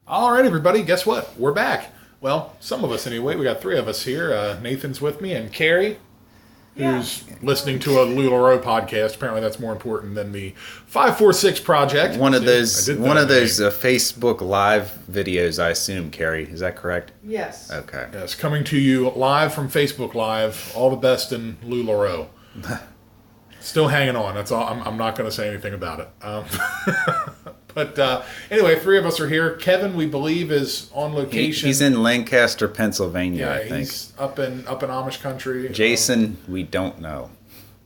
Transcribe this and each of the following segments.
All right, everybody, guess what? We're back. Well, some of us anyway. We got three of us here. Nathan's with me, and Carrie, who's listening to a LuLaRoe podcast. Apparently, that's more important than the 546 Project. One of See, those, I did one that of those name. Facebook Live videos, I assume, Carrie. Is that correct? Yes. Okay. Yes, coming to you live from Facebook Live. All the best in LuLaRoe. Still hanging on. That's all. I'm not going to say anything about it. But anyway, three of us are here. Kevin, we believe, is on location. He's in Lancaster, Pennsylvania, Yeah, I think. he's up in Amish country. Jason, we don't know.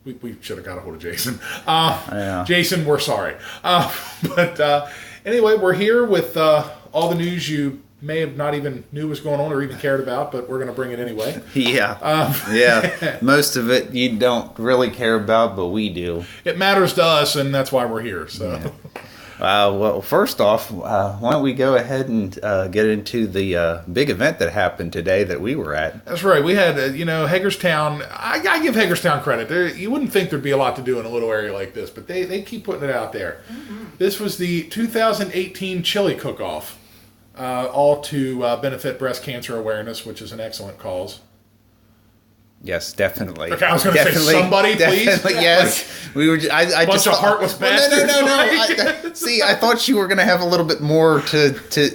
We should have got a hold of Jason. Yeah. Jason, we're sorry. But anyway, we're here with all the news you may have not even knew was going on or even cared about, but we're going to bring it anyway. Yeah. Yeah. Most of it you don't really care about, but we do. It matters to us, and that's why we're here. So. Yeah. Well, first off, why don't we go ahead and get into the big event that happened today that we were at? That's right. We had, Hagerstown. I give Hagerstown credit. You wouldn't think there'd be a lot to do in a little area like this, but they keep putting it out there. Mm-hmm. This was the 2018 Chili Cook-Off, all to benefit breast cancer awareness, which is an excellent cause. Yes, definitely. Okay, I was going to say somebody, please. Yes, we were. I Bunch just of thought- heartless bastards. No. See, I thought you were going to have a little bit more to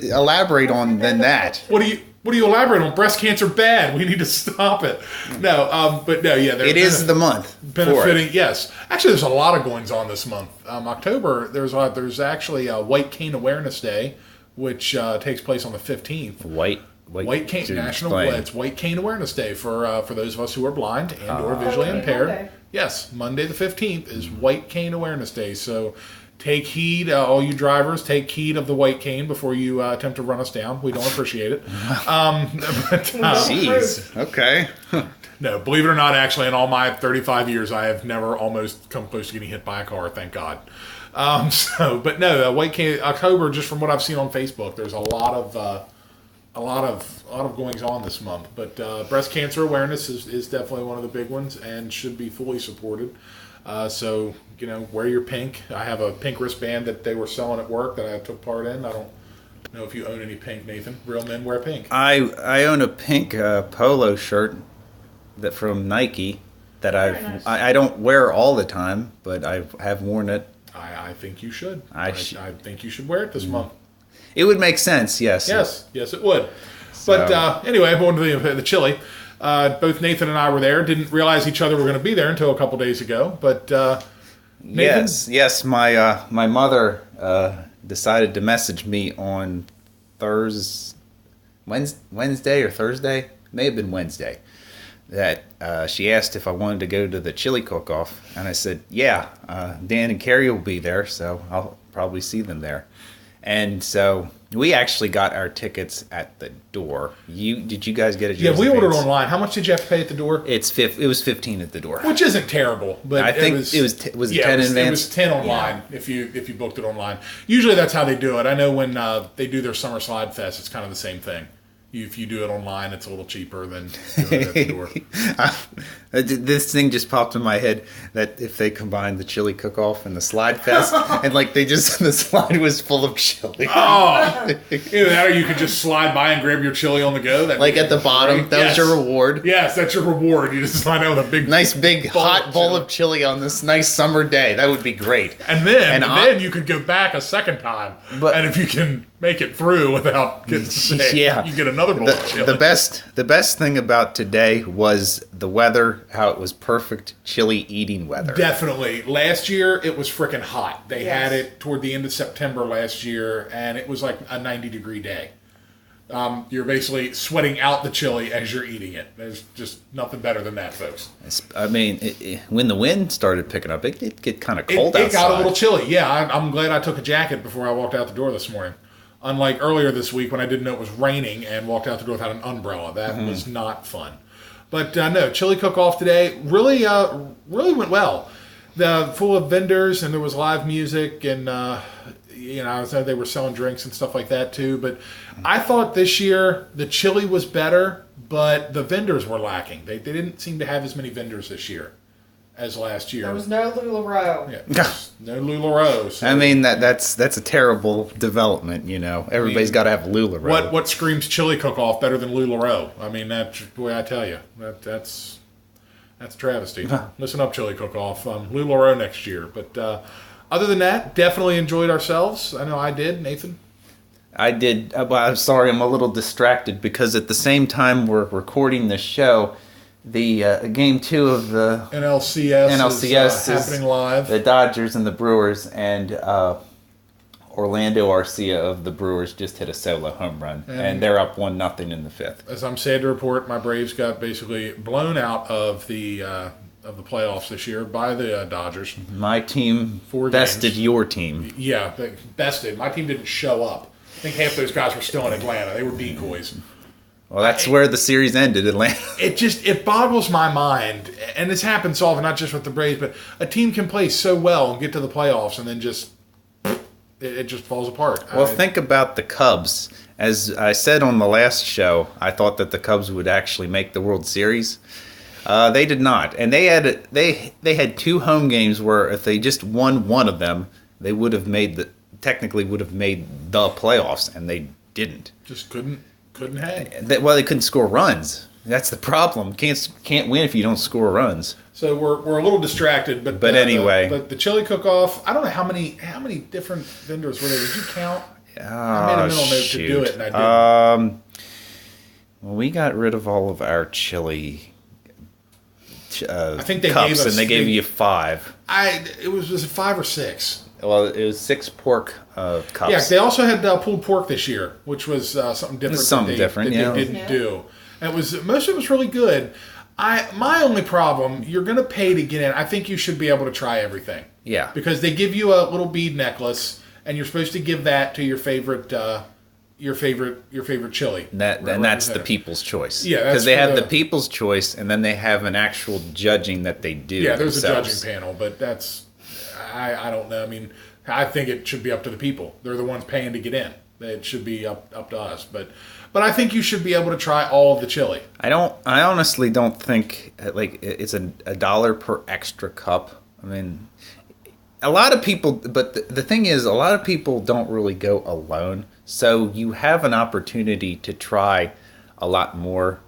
elaborate on than that. What do you elaborate on? Breast cancer bad. We need to stop it. No, but no, yeah. It is the month benefiting. for it. Yes, actually, there's a lot of goings on this month. October, there's actually a White Cane Awareness Day, which takes place on the 15th. White cane National It's White Cane Awareness Day for those of us who are blind and or visually impaired. Monday. Yes, Monday the 15th is White Cane Awareness Day. So take heed, all you drivers, take heed of the white cane before you attempt to run us down. We don't appreciate it. Jeez. Okay. No, believe it or not, actually, in all my 35 years, I have never almost come close to getting hit by a car, thank God. But no, White Cane October, just from what I've seen on Facebook, there's a lot of goings on this month. But breast cancer awareness is definitely one of the big ones and should be fully supported. So wear your pink. I have a pink wristband that they were selling at work that I took part in. I don't know if you own any pink, Nathan. Real men wear pink. I own a pink polo shirt that from Nike that nice. I don't wear all the time, but I have worn it. I think you should. I think you should wear it this month. It would make sense, yes. Yes, it would. So- But anyway, going to the chili. Both Nathan and I were there. Didn't realize each other were going to be there until a couple days ago. But Nathan? Yes. My mother decided to message me on Wednesday or Thursday. May have been Wednesday. That she asked if I wanted to go to the chili cook-off, and I said, "Yeah, Dan and Carrie will be there, so I'll probably see them there." And so we actually got our tickets at the door. Did you guys get it? yeah, we ordered online. How much did you have to pay at the door? It was 15 at the door. Which isn't terrible, but I think it was 10 in advance. It was 10 online if you booked it online. Usually that's how they do it. I know when they do their Summer Slide Fest, it's kind of the same thing. If you do it online, it's a little cheaper than doing it at the door. This thing just popped in my head that if they combined the chili cook-off and the slide fest, and the slide was full of chili. Oh, either that or you could just slide by and grab your chili on the go. Like at the bottom, that was your reward. Yes, that's your reward. You just slide out with a big, Nice big bowl hot of bowl chili. of chili on this nice summer day. That would be great. And then And you could go back a second time. But- and if you can make it through without getting sick, Yeah. you get another bowl of chili. The best thing about today was the weather, how it was perfect chili eating weather. Definitely. Last year, it was freaking hot. They Yes. had it toward the end of September last year, and it was like a 90-degree day. You're basically sweating out the chili as you're eating it. There's just nothing better than that, folks. I mean, when the wind started picking up, it did get kind of cold It outside. got a little chilly. Yeah, I'm glad I took a jacket before I walked out the door this morning. Unlike earlier this week when I didn't know it was raining and walked out the door without an umbrella. That was not fun. But no, chili cook-off today really went well. Full of vendors, and there was live music, and I said they were selling drinks and stuff like that too. But I thought this year the chili was better, but the vendors were lacking. They didn't seem to have as many vendors this year. as last year. There was no LuLaRoe. Yeah, no LuLaRoe. So, I mean that's a terrible development. Everybody's got to have LuLaRoe. what screams chili cook-off better than LuLaRoe? I mean, that's the way I tell you. That's a travesty. Listen up, chili cook-off. LuLaRoe next year. But other than that, definitely enjoyed ourselves. I know I did. Nathan? I did. Well, I'm sorry, I'm a little distracted because at the same time we're recording this show, the game 2 of the NLCS is happening live. The Dodgers and the Brewers, and Orlando Arcia of the Brewers just hit a solo home run, and they're up 1-0 in the 5th. As I'm sad to report, my Braves got basically blown out of the playoffs this year by the Dodgers. My team 4 bested games. your team. Yeah, they bested. My team didn't show up. I think half those guys were still in Atlanta. They were decoys. Well, that's where the series ended, Atlanta. It boggles my mind, and it's happened so often, not just with the Braves, but a team can play so well and get to the playoffs, and then it just falls apart. Well, think about the Cubs. As I said on the last show, I thought that the Cubs would actually make the World Series. They did not, and they had 2 home games where if they just won one of them, they would have technically would have made the playoffs, and they didn't. Just couldn't hang. Well, they couldn't score runs. That's the problem. Can't win if you don't score runs. So we're a little distracted, but anyway. But the chili cook-off, I don't know how many different vendors were there. Did you count? I made a mental note to do it, and I didn't. Well, we got rid of all of our chili. I think they cups, gave us, and they gave you 5. Was it 5 or 6? Well, it was 6 pork cups. Yeah, they also had pulled pork this year, which was something different. Something different, they didn't do. And most of it was really good. My only problem, you're going to pay to get in. I think you should be able to try everything. Yeah. Because they give you a little bead necklace, and you're supposed to give that to your favorite chili. And that's the people's choice. Yeah, because they have the people's choice, and then they have an actual judging that they do. Yeah, there's themselves. a judging panel, but I don't know. I mean, I think it should be up to the people. They're the ones paying to get in. It should be up to us. But I think you should be able to try all of the chili. I honestly don't think it's $1 per extra cup. I mean, a lot of people. But the thing is, a lot of people don't really go alone. So you have an opportunity to try a lot more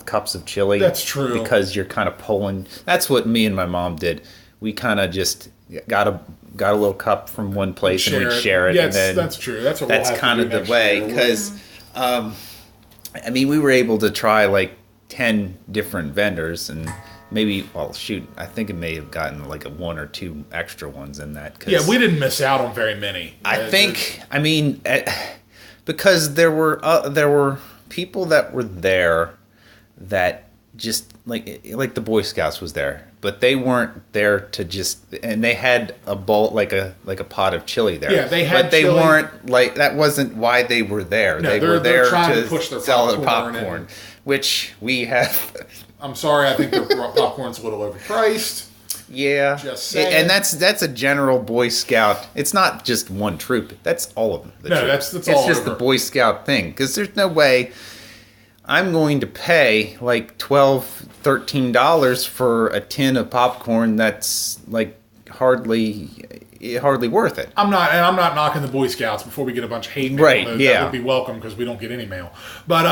cups of chili. That's true. Because you're kind of pulling. That's what me and my mom did. We kind of just got a little cup from one place and we'd share it. Yeah, and then that's true. That's kind of the way. Because, I mean, we were able to try like 10 different vendors and maybe, I think it may have gotten like 1 or 2 extra ones in that. Yeah, we didn't miss out on very many. Because there were people that were there that just like the Boy Scouts was there, but they weren't there to just, and they had a bowl like a pot of chili there. Yeah, they had, but they chili. Weren't that wasn't why they were there. No, they were there trying to push their sell their popcorn popcorn, which we have. I'm sorry, I think their popcorn's a little overpriced. Yeah, just saying. And that's a general Boy Scout. It's not just one troop. That's all of them. That's all. It's just the Boy Scout thing, because there's no way I'm going to pay like $12, $13 for a tin of popcorn that's like hardly worth it. I'm not knocking the Boy Scouts before we get a bunch of hate mail. Right, That would be welcome because we don't get any mail. But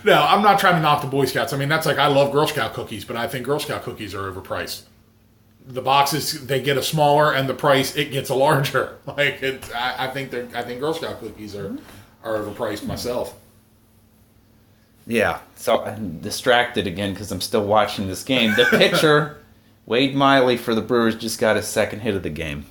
no, I'm not trying to knock the Boy Scouts. I mean, that's like, I love Girl Scout cookies, but I think Girl Scout cookies are overpriced. The boxes, they get a smaller, and the price, it gets a larger. I think Girl Scout cookies are overpriced myself. Yeah, so I'm distracted again because I'm still watching this game. The pitcher, Wade Miley for the Brewers, just got his second hit of the game.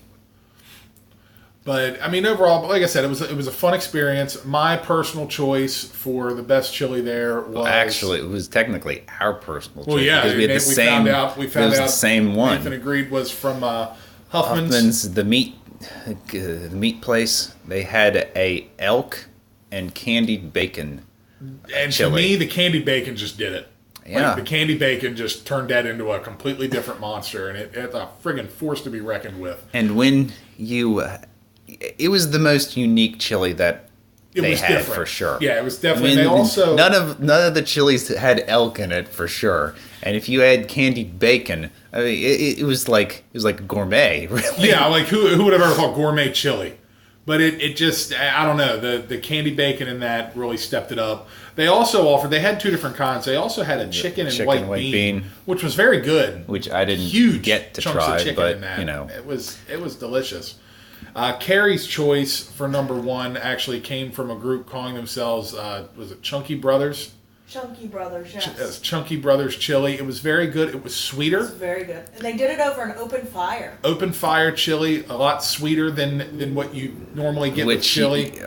But I mean, overall, like I said, it was a fun experience. My personal choice for the best chili there was actually, it was technically our personal choice. Well, yeah, because we had the same. We found out the same one. Nathan agreed was from Huffman's. Huffman's, the meat place. They had a elk and candied bacon. And chili. To me, the candied bacon just did it. Yeah. The candied bacon just turned that into a completely different monster, and it's a friggin' force to be reckoned with. And when you, it was the most unique chili that It they was had different for sure. Yeah, it was definitely. They also none of the chilies had elk in it for sure. And if you had candied bacon, I mean, it was like gourmet. Really. Yeah, like who would have ever thought gourmet chili? But it just, I don't know, the candy bacon in that really stepped it up. They also offered, they had two different kinds. They also had a chicken and white bean, which was very good. Which I didn't Huge get to chunks try, of chicken but in that. you know, it was delicious. Carrie's choice for number one actually came from a group calling themselves, was it Chunky Brothers? Chunky Brothers, yes. Chunky Brothers chili. It was very good. It was sweeter. It's very good. And they did it over an open fire. Open fire chili, a lot sweeter than what you normally get with chili.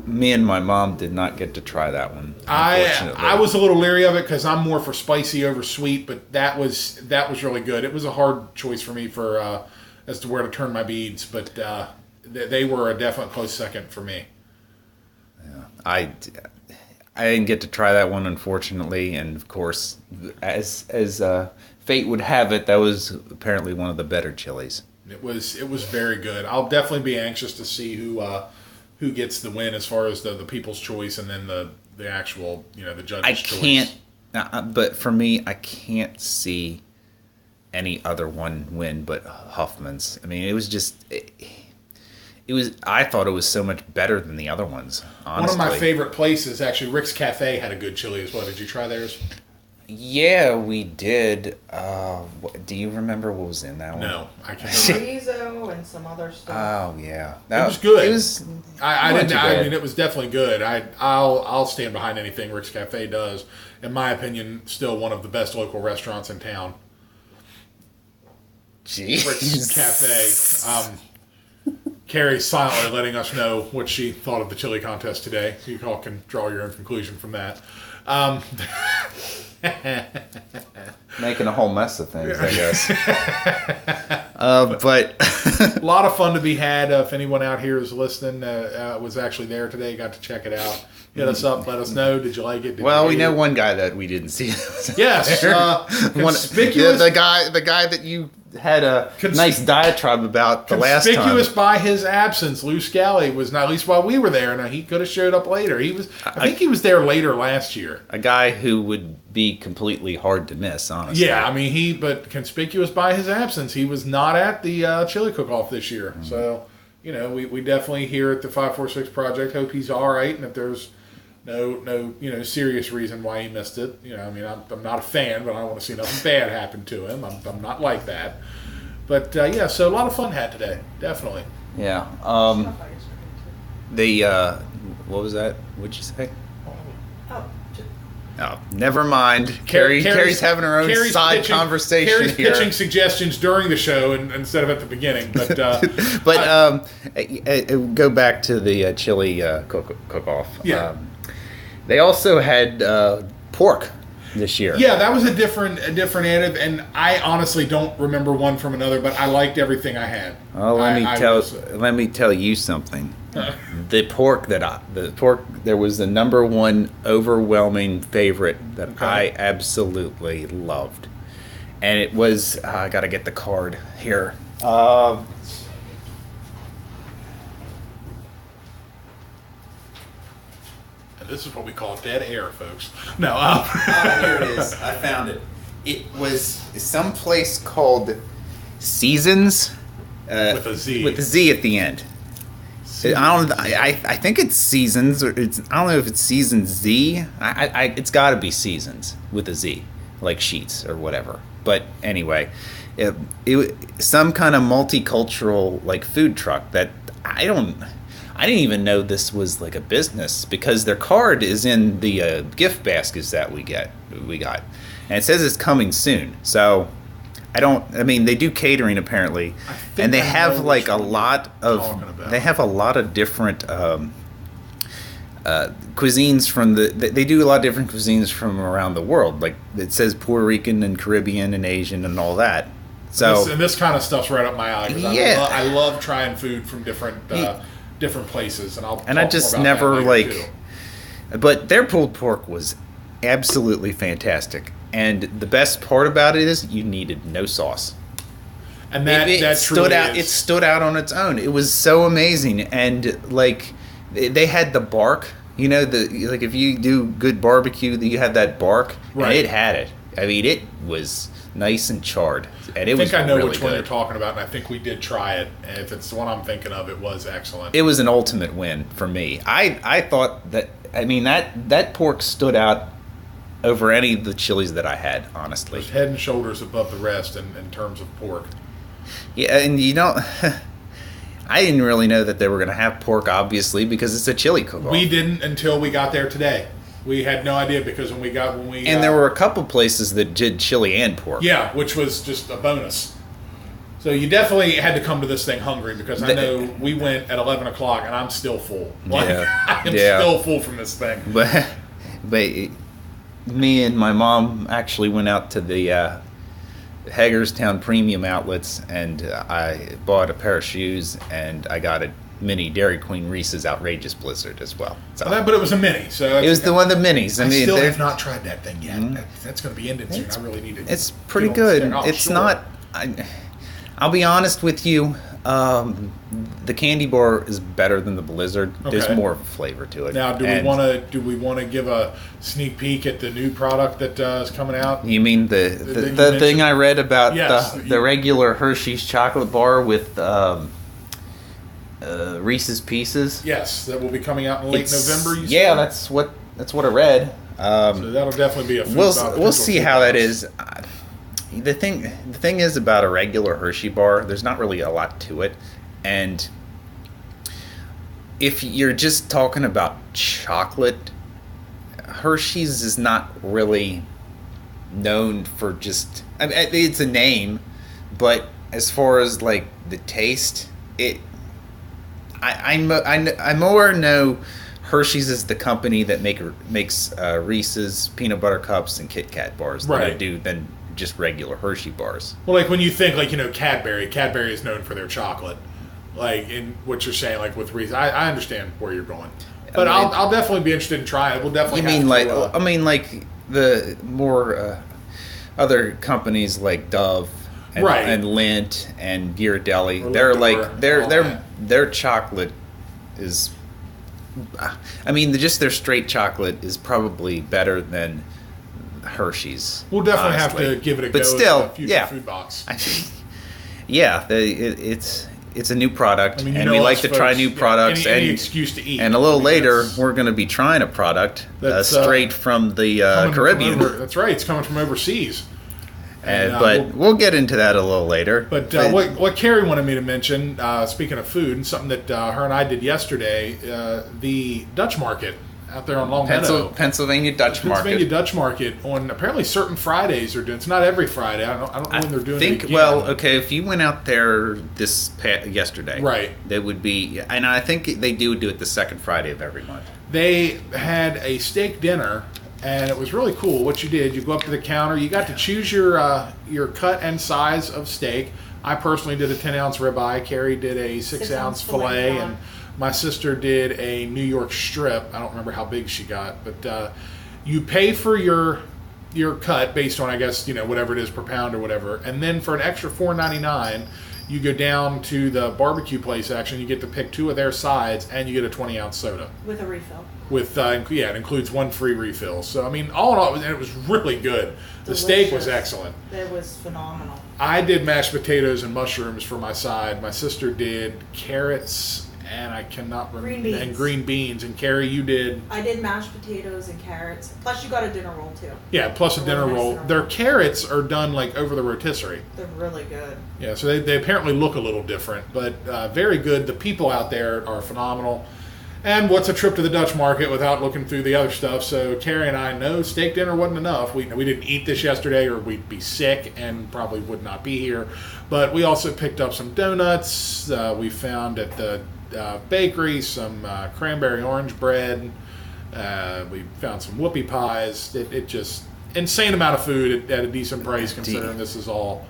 Me and my mom did not get to try that one. I was a little leery of it because I'm more for spicy over sweet, but that was really good. It was a hard choice for me for as to where to turn my beads, but they were a definite close second for me. Yeah, I didn't get to try that one, unfortunately, and of course, as fate would have it, that was apparently one of the better chilies. It was very good. I'll definitely be anxious to see who gets the win as far as the people's choice and then the actual the judges' choice. But for me, I can't see any other one win but Huffman's. I mean, it was just. I thought it was so much better than the other ones, honestly. One of my favorite places, actually, Rick's Cafe had a good chili as well. Did you try theirs? Yeah, we did. Do you remember what was in that one? No, I can't. Chorizo and some other stuff. Oh yeah, it was good. It was. I mean, it was definitely good. I'll stand behind anything Rick's Cafe does. In my opinion, still one of the best local restaurants in town. Jeez. Rick's Cafe. Carrie's silently letting us know what she thought of the chili contest today. You all can draw your own conclusion from that. Making a whole mess of things, I guess. But a lot of fun to be had. If anyone out here is listening, was actually there today, got to check it out. Hit us up, let us know. Did you like it? We know one guy that we didn't see. Yes, conspicuous. The guy that you had a nice diatribe about the last time. Conspicuous by his absence, Lou Scally was not, at least while we were there. Now he could have showed up later. I think he was there later last year. A guy who would be completely hard to miss, honestly. Yeah, I mean but conspicuous by his absence, he was not at the chili cook-off this year. Mm-hmm. So we definitely here at the 546 Project hope he's all right, and if there's no serious reason why he missed it. I mean, I'm not a fan, but I don't want to see nothing bad happen to him. I'm not like that. But so a lot of fun had today, definitely. Yeah. What was that? What'd you say? Oh, never mind. Carrie's having her own side conversation Carrie's here. Pitching suggestions during the show instead of at the beginning. But go back to the chili cook-off. Yeah. They also had pork this year. Yeah, that was a different additive, and I honestly don't remember one from another, but I liked everything I had. Well, let me tell you something. The pork there was the number one overwhelming favorite that I absolutely loved, and it was I got to get the card here. This is what we call dead air, folks. No. Here it is. I found it. It was some place called Seasons. With a Z. With a Z at the end. I think it's Seasons, or I don't know if it's Seasons Z. It's got to be Seasons with a Z, like sheets or whatever. But anyway, it some kind of multicultural like food truck that I didn't even know this was like a business because their card is in the gift baskets that we got, and it says it's coming soon. So they do catering apparently, and they have like a lot of different cuisines from they do a lot of different cuisines from around the world. Like it says Puerto Rican and Caribbean and Asian and all that. So this kind of stuff's right up my alley. Yeah, I love trying food from different places, and I just never but their pulled pork was absolutely fantastic, and the best part about it is you needed no sauce, and that stood out. It stood out on its own. It was so amazing, and like they had the bark. You know, like if you do good barbecue, you have that bark. Right. And it had it. I mean, it was nice and charred, and it I think was I know really which one good. you're talking about, and I think we did try it. And if it's the one I'm thinking of, it was excellent. It was an ultimate win for me. I thought that. I mean, that pork stood out over any of the chilies that I had, It honestly. was head and shoulders above the rest in terms of pork. Yeah, and you know, I didn't really know that they were going to have pork, obviously, because it's a chili cook-off. We didn't until we got there today. We had no idea because when we And there were a couple places that did chili and pork. yeah, which was just a bonus. So you definitely had to come to this thing hungry because I know we went at 11 o'clock and I'm still full. Like, Yeah. I'm Yeah. still full from this thing. But me and my mom actually went out to the Hagerstown Premium Outlets, and I bought a pair of shoes, and I got a mini Dairy Queen Reese's Outrageous Blizzard as well. So But it was a mini, so it was the one of the minis. I I mean, still they're- have not tried that thing yet. That's going to be ended soon. I really need to. it's pretty get on this good. thing. Oh, It's sure. not. I'll be honest with you. The candy bar is better than the Blizzard. There's Okay. more flavor to it. Now, do And we want to give a sneak peek at the new product that is coming out? You mean the you thing mentioned- I read about Yes, the regular Hershey's chocolate bar with Reese's Pieces? Yes, that will be coming out in late It's- November. You yeah, said? that's what I read. So that'll definitely be a food We'll box, we'll see food how that box. is. The thing is about a regular Hershey bar, there's not really a lot to it, and if you're just talking about chocolate, Hershey's is not really known for just. I mean, it's a name, but as far as like the taste, I more know Hershey's is the company that makes Reese's peanut butter cups and Kit Kat bars Right. than just regular Hershey bars. Well, like when you think like Cadbury is known for their chocolate. Like in what you're saying, like with Reese, I understand where you're going, but I mean, I'll definitely be interested in trying it. We'll definitely. You have mean to, like I mean like the more other companies like Dove and, Right. and Lindt and Ghirardelli, Or they're Lindor, like all their chocolate is. I mean, just their straight chocolate is probably better than Hershey's. we'll definitely honestly. have to give it a But go. still, at the future yeah. food box. Yeah, it's a new product, I mean, and we like us to try folks, new yeah, products. any and excuse to eat. and a little I mean, later, that's we're going to be trying a product That's, straight from the coming from Caribbean. that's right. It's coming from overseas. But we'll get into that a little later. But what Carrie wanted me to mention, speaking of food, and something that her and I did yesterday, the Dutch Market out there on Long Meadow. Pennsylvania Dutch Pennsylvania Market. Dutch Market on apparently certain Fridays are doing. It's not every Friday. I don't know when they're doing it. Again. Well, okay, if you went out there yesterday, Right. that would be, and I think they do it the second Friday of every month. They had a steak dinner, and it was really cool. What you did, you go up to the counter, you got to choose your cut and size of steak. I personally did a 10-ounce ribeye. Carrie did a 6-ounce filet, filet. and my sister did a New York strip. I don't remember how big she got, but you pay for your cut based on, I guess, whatever it is per pound or whatever, and then for an extra $4.99, you go down to the barbecue place section. You get to pick two of their sides, and you get a 20-ounce soda. With a refill. With it includes one free refill. So I mean, all in all, it was really good. The steak was Delicious. excellent. It was phenomenal. I did mashed potatoes and mushrooms for my side. My sister did carrots and I cannot remember Green beans. and green beans. And Carrie, you did I did mashed potatoes and carrots. Plus, you got a dinner roll too. plus a Really dinner nice roll. dinner Their roll. carrots are done like over the rotisserie. They're really good. Yeah, so they apparently look a little different, but very good. The people out there are phenomenal. And what's a trip to the Dutch market without looking through the other stuff? So Carrie and I know steak dinner wasn't enough. We didn't eat this yesterday or we'd be sick and probably would not be here. But we also picked up some donuts. We found at the bakery some cranberry orange bread. We found some whoopie pies. It just insane amount of food at a decent price considering this is all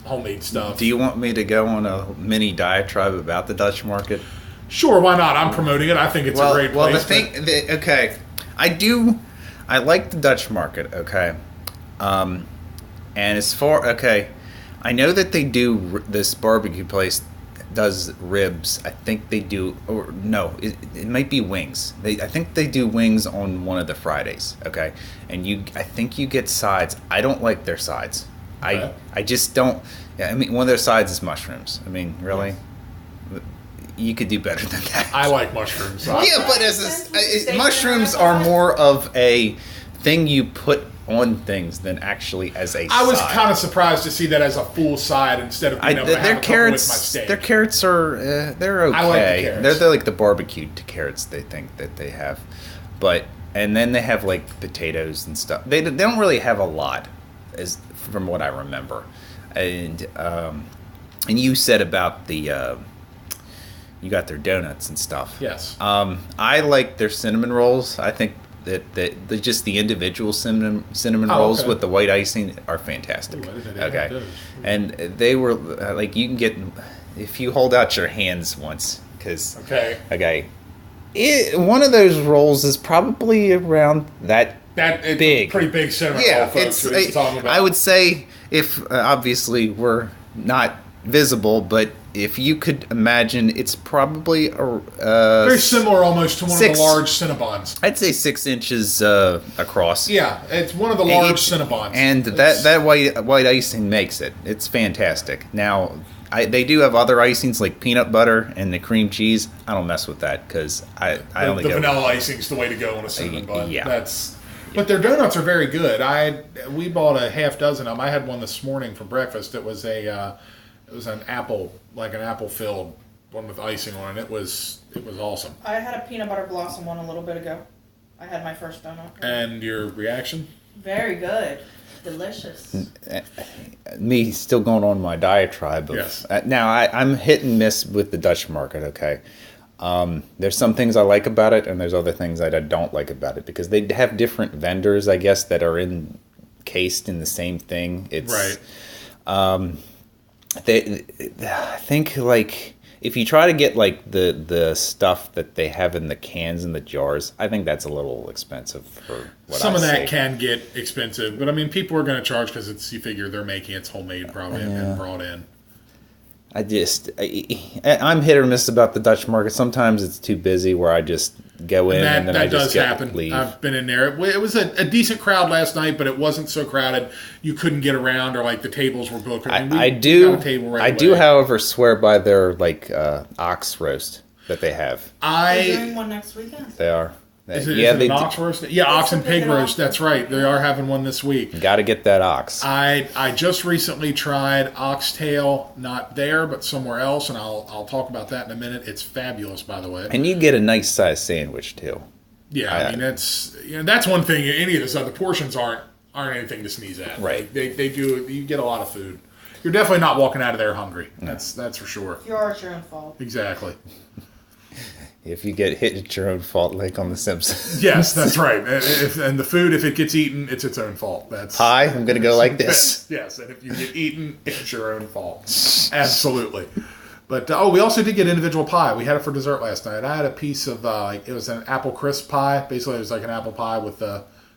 homemade stuff. Do you want me to go on a mini diatribe about the Dutch market? Sure, why not? I'm promoting it. I think it's a great place. Well, okay, I like the Dutch market, okay, and as far, okay, I know that they do this barbecue place does ribs. I think they do, or no, it might be wings. I think they do wings on one of the Fridays. Okay, and I think you get sides. I don't like their sides. Okay. I just don't. Yeah, I mean, one of their sides is mushrooms. I mean, really, you could do better than that. I like mushrooms. Yeah, but mushrooms are more of a thing you put on things than actually as a I was side. kind of surprised to see that as a full side instead of being able to have a couple with my steak. Their carrots are they're okay. I like the carrots. They're like the barbecued carrots they think that they have, but and then they have like potatoes and stuff. They don't really have a lot, as from what I remember, and you said about the. You got their donuts and stuff. Yes. I like their cinnamon rolls. I think that just the individual cinnamon rolls okay. with the white icing are fantastic. Ooh, I didn't know they had Okay. those. And they were like, you can get, if you hold out your hands once, because Okay. one of those rolls is probably around that It's big. a pretty big cinnamon roll, folks. What he's talking about. I would say if obviously we're not visible, but if you could imagine, it's probably very similar almost to one of the large Cinnabons. I'd say 6 inches across. Yeah, it's one of the large Cinnabons. And that white icing makes it. It's fantastic. Now, they do have other icings like peanut butter and the cream cheese. I don't mess with that because I only the go vanilla icing's the way to go on a cinnamon bun. yeah. But their donuts are very good. We bought a half dozen of them. I had one this morning for breakfast. It was an apple, like an apple filled one with icing on it. It was awesome. I had a peanut butter blossom one a little bit ago. I had my first donut. And your reaction? Very good. Delicious. Me still going on my diatribe of Yes. Now I'm hit and miss with the Dutch market. Okay, there's some things I like about it, and there's other things that I don't like about it because they have different vendors, I guess, that are encased in the same thing. It's Right. I think like if you try to get like the stuff that they have in the cans and the jars, I think that's a little expensive for what Some I of that see. can get expensive, but I mean, people are going to charge because you figure they're making it's homemade probably and brought in. I'm hit or miss about the Dutch market. Sometimes it's too busy where I just go in and then I just leave. I've been in there. It was a decent crowd last night, but it wasn't so crowded you couldn't get around or like the tables were booked. I mean, we got a table right I away. do, however, swear by their like ox roast that they have. We're doing one next weekend. They are. Is it an ox roast? Yeah, ox and pig an roast. ox That's right. They are having one this week. Got to get that ox. I just recently tried oxtail, not there, but somewhere else, and I'll talk about that in a minute. It's fabulous, by the way. And you get a nice size sandwich too. Yeah, I mean that's one thing. Any of this other portions aren't anything to sneeze at. Right. They do. You get a lot of food. You're definitely not walking out of there hungry. That's for sure. If you are, it's your own fault. Exactly. If you get hit, it's your own fault, like on The Simpsons. Yes, that's right. And the food, if it gets eaten, it's its own fault. That's Pie, I'm going to go like this. Yes, and if you get eaten, it's your own fault. Absolutely. But we also did get individual pie. We had it for dessert last night. I had a piece of it was an apple crisp pie. Basically, it was like an apple pie with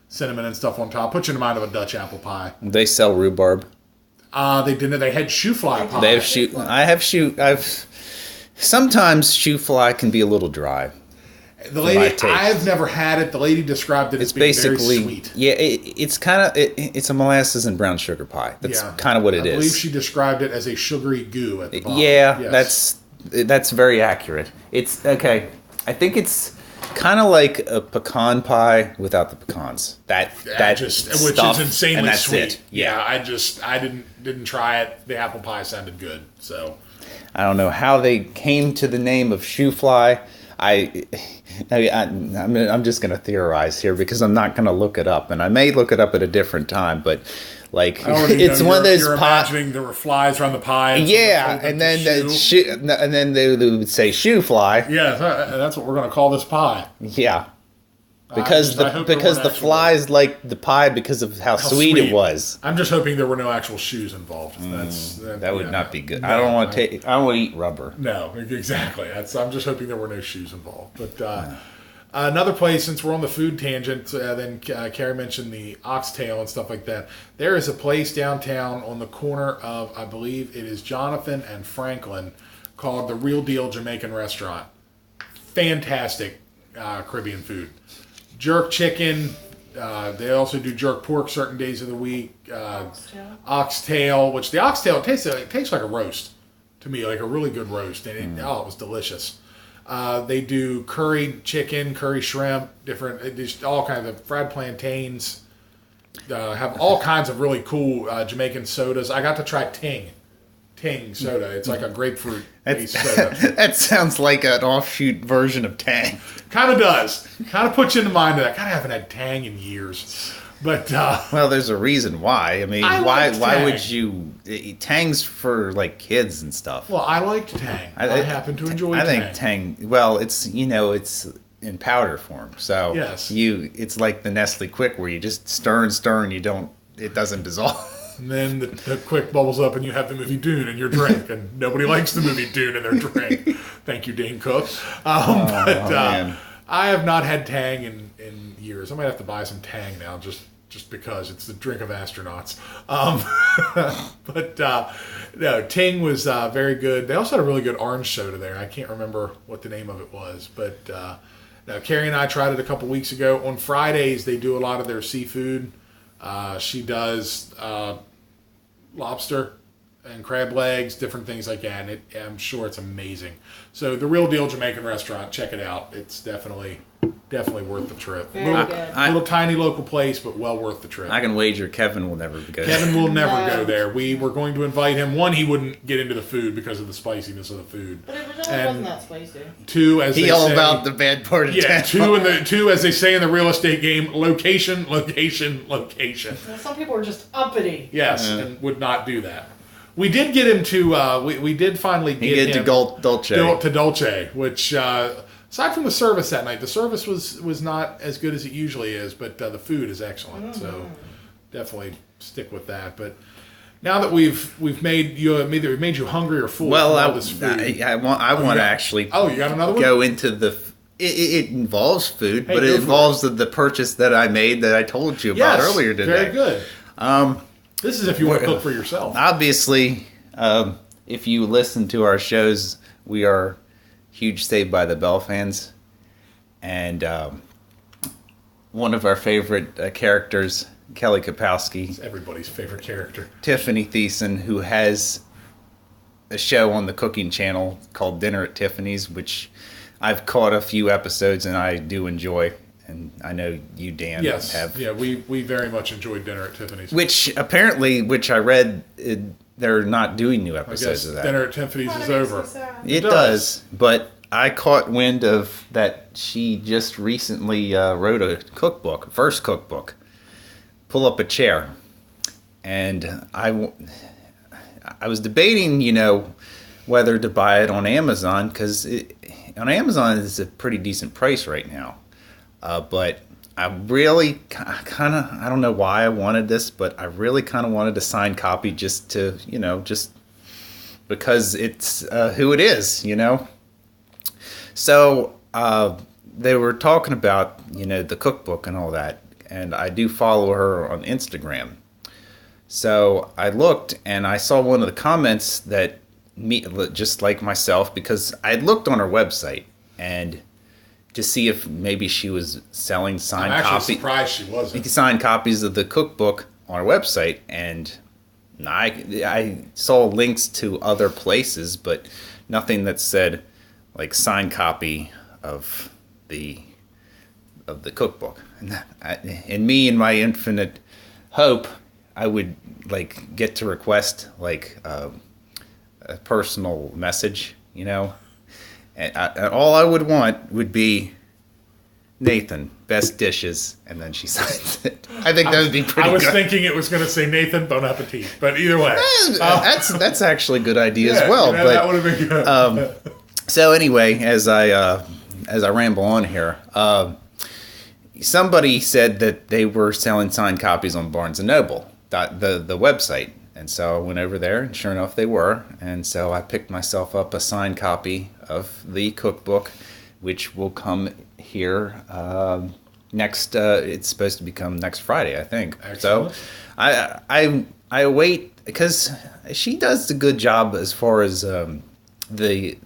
cinnamon and stuff on top. Put you in mind of a Dutch apple pie. They sell rhubarb. They didn't. They had shoe fly pie. They have sometimes shoe fly can be a little dry. The lady, I've never had it. The lady described it as being basically very sweet. Yeah, it's kind of it's a molasses and brown sugar pie. That's kind of what it is. I believe she described it as a sugary goo at the bottom. Yeah, yes. that's very accurate. It's okay. I think it's kind of like a pecan pie without the pecans. Which is insanely and that's sweet. It. Yeah, I didn't try it. The apple pie sounded good. So I don't know how they came to the name of shoe fly. I'm just going to theorize here because I'm not going to look it up, and I may look it up at a different time. But like, it's one of those. You're imagining there were flies around the pie. And then they would say shoe fly. Yeah, that's what we're going to call this pie. Yeah, because the flies liked the pie because of how sweet it was. I'm just hoping there were no actual shoes involved. That would not be good. No, I don't want to I don't want to eat rubber. No, exactly. I'm just hoping there were no shoes involved. But another place, since we're on the food tangent, then Carrie mentioned the oxtail and stuff like that. There is a place downtown on the corner of, I believe it is Jonathan and Franklin, called The Real Deal Jamaican Restaurant. Fantastic Caribbean food. Jerk chicken. They also do jerk pork certain days of the week. Oxtail, which the oxtail tastes like a roast to me, like a really good roast, and it was delicious. They do curried chicken, curry shrimp, different, just all kinds of fried plantains. Have all kinds of really cool Jamaican sodas. I got to try Ting soda. It's like a grapefruit based soda. That sounds like an offshoot version of Tang. Kind of does. Kind of puts you in the mind of that. God, I haven't had Tang in years. But well, there's a reason why. I mean, I why like why Tang. would you? Tang's for like kids and stuff. well, I liked Tang. I happen to enjoy I Tang. think Tang. Well, it's it's in powder form, so Yes. it's like the Nestle Quick where you just stir and it doesn't dissolve. And then the quick bubbles up and you have the movie Dune in your drink. And nobody likes the movie Dune in their drink. Thank you, Dane Cook. Man. I have not had Tang in years. I might have to buy some Tang now just because it's the drink of astronauts. No, Ting was very good. They also had a really good orange soda there. I can't remember what the name of it was. But no, Carrie and I tried it a couple weeks ago. On Fridays, they do a lot of their seafood. She does lobster and crab legs, different things like that. And I'm sure it's amazing. So the Real Deal Jamaican Restaurant, check it out. It's definitely worth the trip. Very good. Little tiny local place, but well worth the trip. I can wager Kevin will never go. Kevin will never No. go there. We were going to invite him. One, he wouldn't get into the food because of the spiciness of the food. But it really And- wasn't that spicy. Two, as He they all say, about the bad part of yeah. town. Two, as they say in the real estate game, location, location, location. Well, some people are just uppity. Yes, and would not do that. We did get him to. We did finally He get get to him Dolce. to Dolce, which aside from the service that night, the service was not as good as it usually is, but the food is excellent. So definitely stick with that. But now that we've made you hungry or full Well, from all I this food. want to got- actually. Oh, you got another one? Go into the. It involves food, Hey, but go it for involves the purchase that I made that I told you about Yes, earlier today. very good. This is if you want to cook for yourself. Obviously, if you listen to our shows, we are huge Saved by the Bell fans, and one of our favorite characters, Kelly Kapowski, Everybody's favorite character. Tiffany Thiessen, who has a show on the cooking channel called Dinner at Tiffany's, which I've caught a few episodes and I do enjoy. And I know you, Dan, Yes. have. Yeah, we very much enjoyed Dinner at Tiffany's. Which I read, they're not doing new I episodes guess of that. Dinner at Tiffany's is over. It does, but I caught wind of that she just recently wrote a cookbook, first cookbook, Pull Up a Chair. And I was debating, whether to buy it on Amazon, because on Amazon it's a pretty decent price right now. But I really kind of, I don't know why I wanted this, but I really kind of wanted a signed copy just to, just because it's who it is, So they were talking about, the cookbook and all that. And I do follow her on Instagram. So I looked and I saw one of the comments that just like myself, because I looked on her website and to see if maybe she was selling I'm signed actually surprised she wasn't. signed copies of the cookbook on her website, and I saw links to other places, but nothing that said like signed copy of the cookbook. And me, in my infinite hope, I would like get to request like a personal message, And all I would want would be Nathan, best dishes, and then she signs it. I think that would be pretty I was good. thinking it was going to say Nathan Bon Appetit, but either way. That's actually a good idea Yeah, as well. that But would have been good. so anyway, as I ramble on here, somebody said that they were selling signed copies on Barnes and Noble, the website. And so I went over there, and sure enough, they were. And so I picked myself up a signed copy of the cookbook, which will come here next. It's supposed to become next Friday, I think. Excellent. So I await, because she does a good job as far as the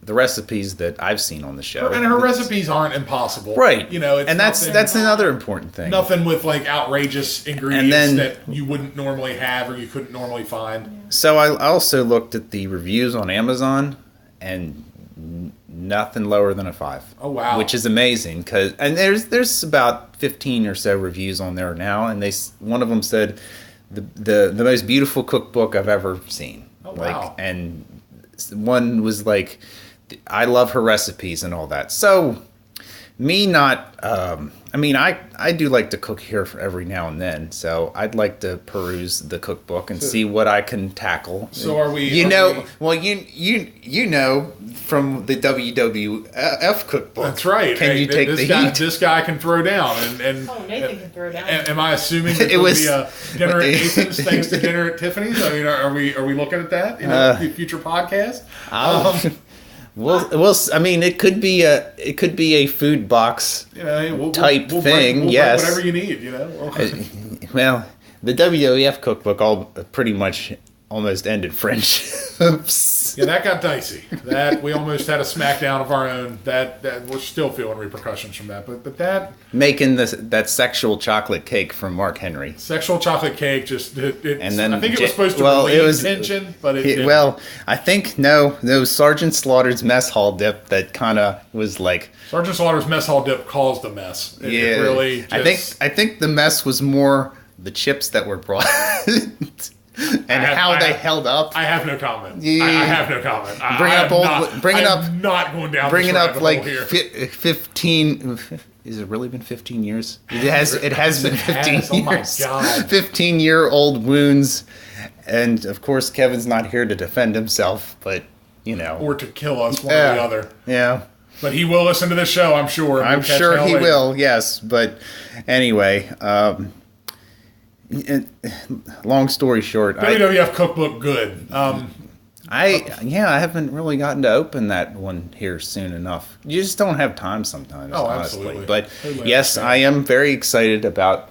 recipes that I've seen on the show. And her recipes aren't impossible. Right. You know, it's and that's another important thing. Nothing with like outrageous ingredients then, that you wouldn't normally have or you couldn't normally find. So I also looked at the reviews on Amazon, and nothing lower than a 5. Oh wow! Which is amazing, and there's about 15 or so reviews on there now, and one of them said the most beautiful cookbook I've ever seen. Oh wow! And one was like, I love her recipes and all that. So me not, I mean, I do like to cook here for every now and then. So I'd like to peruse the cookbook and see what I can tackle. So are we? You know from the WWF cookbook. That's right. Can you take the heat? This guy can throw down, and Nathan can throw down. Am I assuming that It will was- be a dinner at Nathan's thanks to dinner at Tiffany's? I mean, are we looking at that? You know, future podcast. I mean, it could be a food box. You know, we'll thing, we'll yes. whatever you need. You know. Well, the WWF cookbook all pretty much almost ended friendships. Yeah, that got dicey. That we almost had a smackdown of our own. That we're still feeling repercussions from that. But that Making that sexual chocolate cake from Mark Henry. sexual chocolate cake just And then I think it was supposed to well, relieve it was- tension, but it didn't. Well, I think no, it was Sergeant Slaughter's mess hall dip that kind of was like. Sergeant Slaughter's mess hall dip caused the mess. It really. Just, I think the mess was more the chips that were brought. How they held up. I have no comment. Yeah. I have no comment. I'm not going down. Bringing this up rabbit like hole here. 15. Has it really been 15 years? It has been 15 has. Oh my years. God. 15-year-old wounds, and of course Kevin's not here to defend himself, but you know, or to kill us, one or the other. Yeah. But he will listen to this show, I'm sure. I'm sure he will. Yes, but anyway. Long story short, WWF cookbook good. I haven't really gotten to open that one here soon enough. You just don't have time sometimes, Oh, honestly. absolutely. But Totally yes, understand. I am very excited about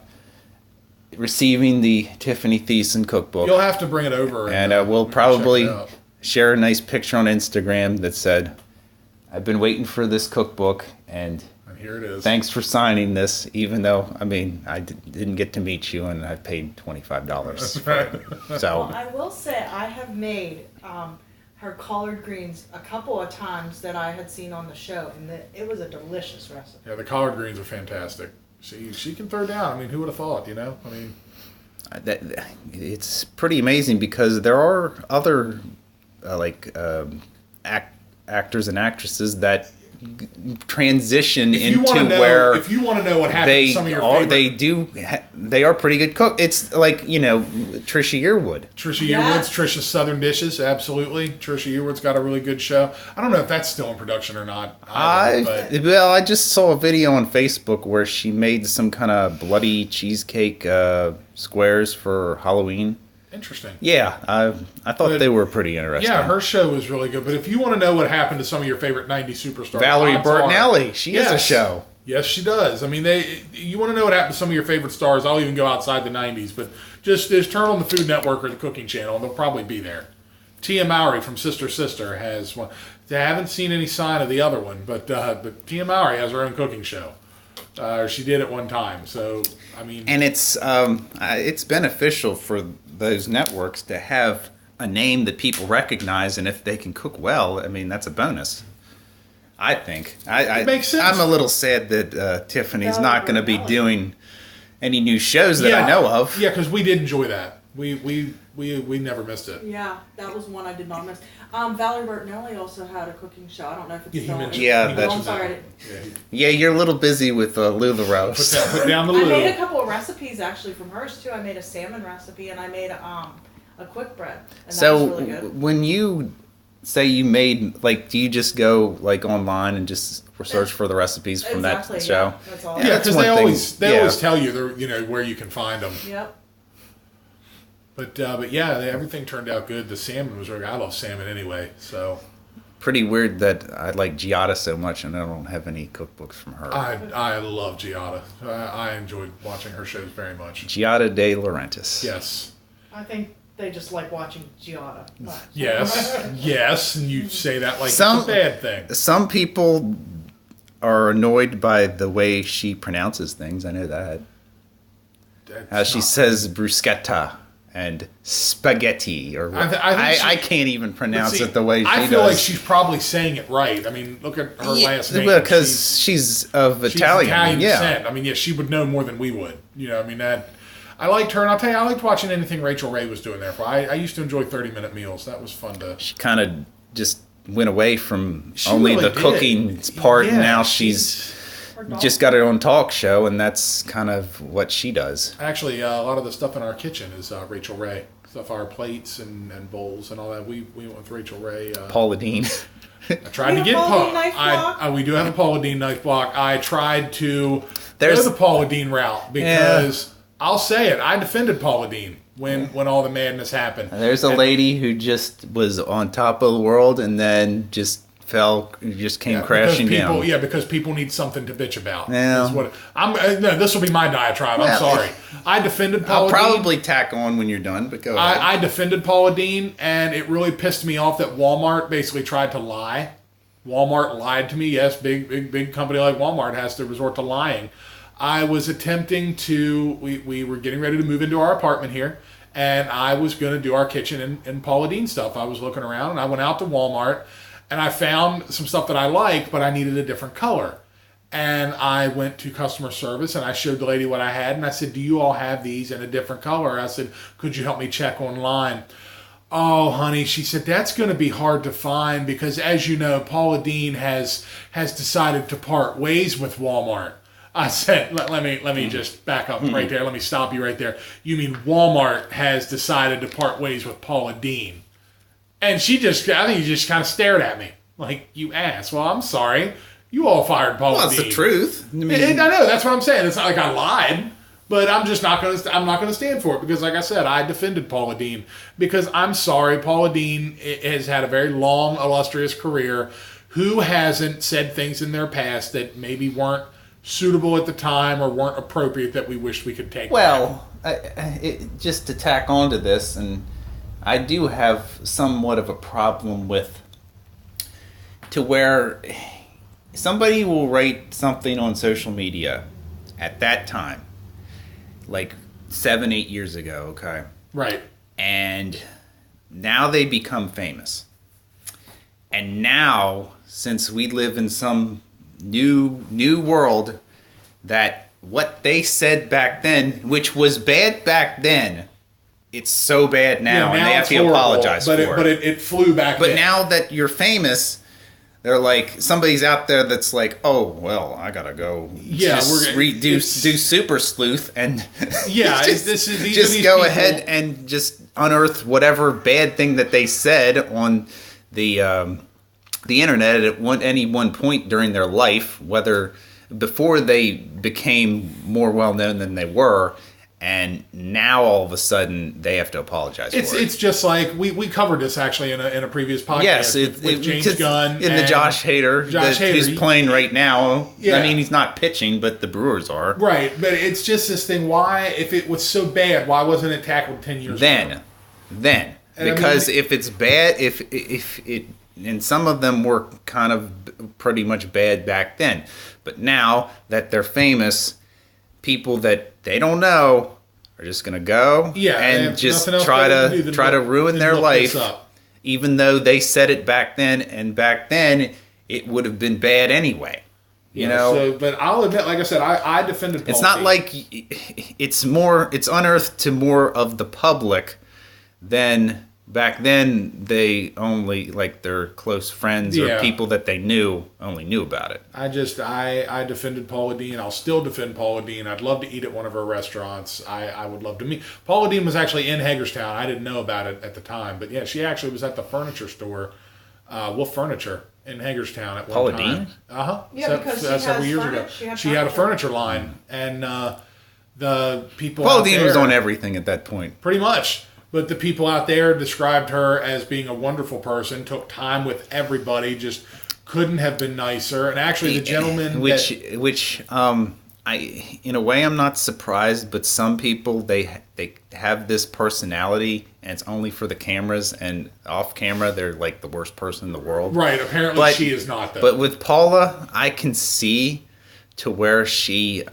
receiving the Tiffany Thiessen cookbook, You'll have to bring it over. and we we'll can probably check it out. share a nice picture on Instagram that said, "I've been waiting for this cookbook, and And here it is. thanks for signing this, even though, I mean, I didn't get to meet you and I paid $25 for it." So, Well, I will say I have made her collard greens a couple of times that I had seen on the show, and it was a delicious recipe. Yeah, the collard greens are fantastic. She can throw down. I mean, who would have thought? You know, I mean, it's pretty amazing because there are other actors and actresses that transition if you want to into know, where if you want to know what happened to some of your favorite, they are pretty good cook. It's like, you know, Trisha Yearwood. Trisha Yeah. Yearwood's Trisha's Southern Dishes, absolutely. Trisha Yearwood's got a really good show. I don't know if that's still in production or not. But I just saw a video on Facebook where she made some kind of bloody cheesecake squares for Halloween. interesting. Yeah, I thought But- they were pretty interesting. Yeah, her show was really good. But if you want to know what happened to some of your favorite '90s superstars, Valerie odds are- Bertinelli, she has a Yes. show. Yes, she does. I mean, you want to know what happened to some of your favorite stars. I'll even go outside the '90s, but just turn on the Food Network or the Cooking Channel, and they'll probably be there. Tia Mowry from Sister Sister has one. I haven't seen any sign of the other one, but Tia Mowry has her own cooking show. Or she did at one time. So I mean, And it's beneficial for those networks to have a name that people recognize, and if they can cook well, I mean, that's a bonus. I think. It makes sense. I'm a little sad that Tiffany's Valerie not going to be Bertinelli. doing any new shows that I know of. Yeah, because we did enjoy that. We never missed it. Yeah, that was one I did not miss. Valerie Bertinelli also had a cooking show. I don't know if it's Yeah, still. mentioned- Yeah, he that's- I'm mentioned sorry. that. Yeah, Yeah, you're a little busy with LuLaRoe. put down the I lid. made a couple of recipes actually from hers too. I made a salmon recipe and I made a quick bread. And So that was really good. when you say you made, like, do you just go like online and just search for the recipes from Exactly, that show? yeah, that's all. Yeah, that's because one they thing. always tell you where you can find them. Yep. But yeah, everything turned out good. The salmon was really. I love salmon anyway. So Pretty weird that I like Giada so much and I don't have any cookbooks from her. I love Giada. I enjoyed watching her shows very much. Giada de Laurentiis. Yes. I think they just like watching Giada. Yes, and you say that like Some- it's a bad thing. Some people are annoyed by the way she pronounces things. I know that. That's How she not- says bruschetta and spaghetti, or I think she- I can't even pronounce See, it the way she I feel does. like she's probably saying it right. I mean, look at her last name. because she's of She's Italian. Yeah. descent. I mean, yeah, she would know more than we would. You know, I mean that. I liked her, and I'll tell you, I liked watching anything Rachel Ray was doing there. I used to enjoy 30-minute meals. That was fun to. She kind of just went away from She only really the did. cooking part, and Yeah, now she's Her dog. just got her own talk show, and that's kind of what she does. Actually, a lot of the stuff in our kitchen is Rachel Ray. Stuff, our plates and bowls and all that. We went with Rachel Ray. Paula Dean. I tried We to have get Paula Paul. Deen knife block? We do have a Paula Deen knife block. I tried to There's- go the Paula Deen route because I'll say it. I defended Paula Deen when all the madness happened. There's a And- lady who just was on top of the world and then just came crashing because people, down. Yeah, because people need something to bitch about. Yeah. Is what no, this will be my diatribe. I'm Well, sorry. I defended Paula I'll Deen. probably tack on when you're done, but go ahead. I defended Paula Deen, and it really pissed me off that Walmart basically tried to lie. Walmart lied to me. Yes, big company like Walmart has to resort to lying. I was attempting to. We were getting ready to move into our apartment here, and I was going to do our kitchen and Paula Deen stuff. I was looking around, and I went out to Walmart, and I found some stuff that I liked, but I needed a different color. And I went to customer service and I showed the lady what I had, and I said, "Do you all have these in a different color?" I said, "Could you help me check online?" "Oh, honey," she said, "that's going to be hard to find because, as you know, Paula Deen has decided to part ways with Walmart." I said, let me just back up right there. Let me stop you right there. You mean Walmart has decided to part ways with Paula Deen?" And I think she just kind of stared at me like, "You ass." Well, I'm sorry. You all fired Paula well, Deen. it's the truth. I mean, I know, that's what I'm saying. It's not like I lied, but I'm just not going to. I'm not going to stand for it because, like I said, I defended Paula Deen because I'm sorry. Paula Deen has had a very long, illustrious career. Who hasn't said things in their past that maybe weren't suitable at the time or weren't appropriate that we wished we could take? well, just to tack onto this, and I do have somewhat of a problem with to where somebody will write something on social media at that time, like 7-8 years ago, okay? Right. And now they become famous. And now, since we live in some new world, that what they said back then, which was bad back then, it's so bad now, and they have it's to horrible, apologize but for But it. it flew back. But then. now that you're famous, they're like, somebody's out there that's like, "Oh, well, I gotta go Yeah, just do Super Sleuth and Yeah, just, these are just these go people- ahead and just unearth whatever bad thing that they said on the internet at any one point during their life, whether before they became more well known than they were, and now all of a sudden they have to apologize for it. It's just like we covered this actually in a previous podcast. Yes, with James because Gunn in the and Josh Hader, Josh Hader, who's playing right now. Yeah. I mean, he's not pitching, but the Brewers are. Right, but it's just this thing. Why, if it was so bad, why wasn't it tackled 10 years ago? Then, And I because mean- if it's bad, if it, and some of them were kind of pretty much bad back then, but now that they're famous, people that they don't know are just gonna go Yeah, they and have just nothing else try better to to do than try to look- ruin than their look this life, up. even though they said it back then, and back then it would have been bad anyway. You know, So, but I'll admit, like I said, I defended. it's Paul not Dean. like it's unearthed to more of the public than back then. They only, like, their close friends or Yeah. people that they knew only knew about it. I defended Paula Deen. I'll still defend Paula Deen. I'd love to eat at one of her restaurants. I would love to meet. Paula Deen was actually in Hagerstown. I didn't know about it at the time, but yeah, she actually was at the furniture store, Wolf Furniture in Hagerstown at one Paula time. Deen? Yeah, because she several has years ago. she had a furniture line, and the people. Paul out Dean there, was on everything at that point. pretty much. But the people out there described her as being a wonderful person, took time with everybody, just couldn't have been nicer. And actually, the gentleman which in a way, I'm not surprised, but some people they have this personality, and it's only for the cameras, and off camera they're like the worst person in the world. Right. Apparently, she is not. Though. But with Paula, I can see to where she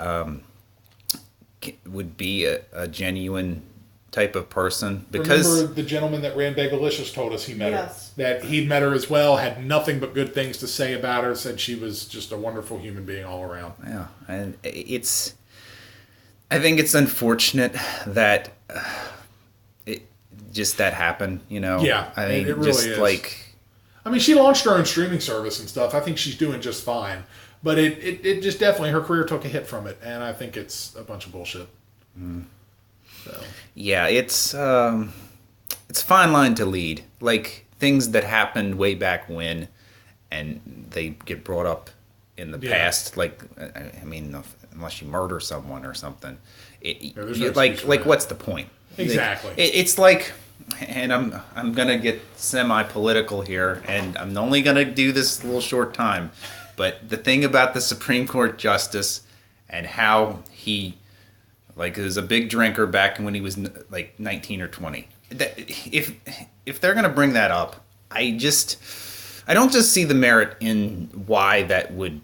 would be a genuine type of person, because remember the gentleman that ran Bagelicious told us he met Yes. her, that he'd met her as well, had nothing but good things to say about her, said she was just a wonderful human being all around. yeah, and I think it's unfortunate that it just that happened. Yeah, I mean, it really just is. like. I mean, she launched her own streaming service and stuff. I think she's doing just fine. But it just definitely, her career took a hit from it. And I think it's a bunch of bullshit. So. Yeah, it's a fine line to lead. Like, things that happened way back when, and they get brought up in the past. Like, I mean, unless you murder someone or something. there's no like, excuse for that. what's the point? Exactly. It's like, and I'm gonna get semi-political here, and I'm only gonna do this a little short time. But the thing about the Supreme Court justice and how he, like, was a big drinker back when he was like 19 or 20. That if they're gonna bring that up, I don't just see the merit in why that would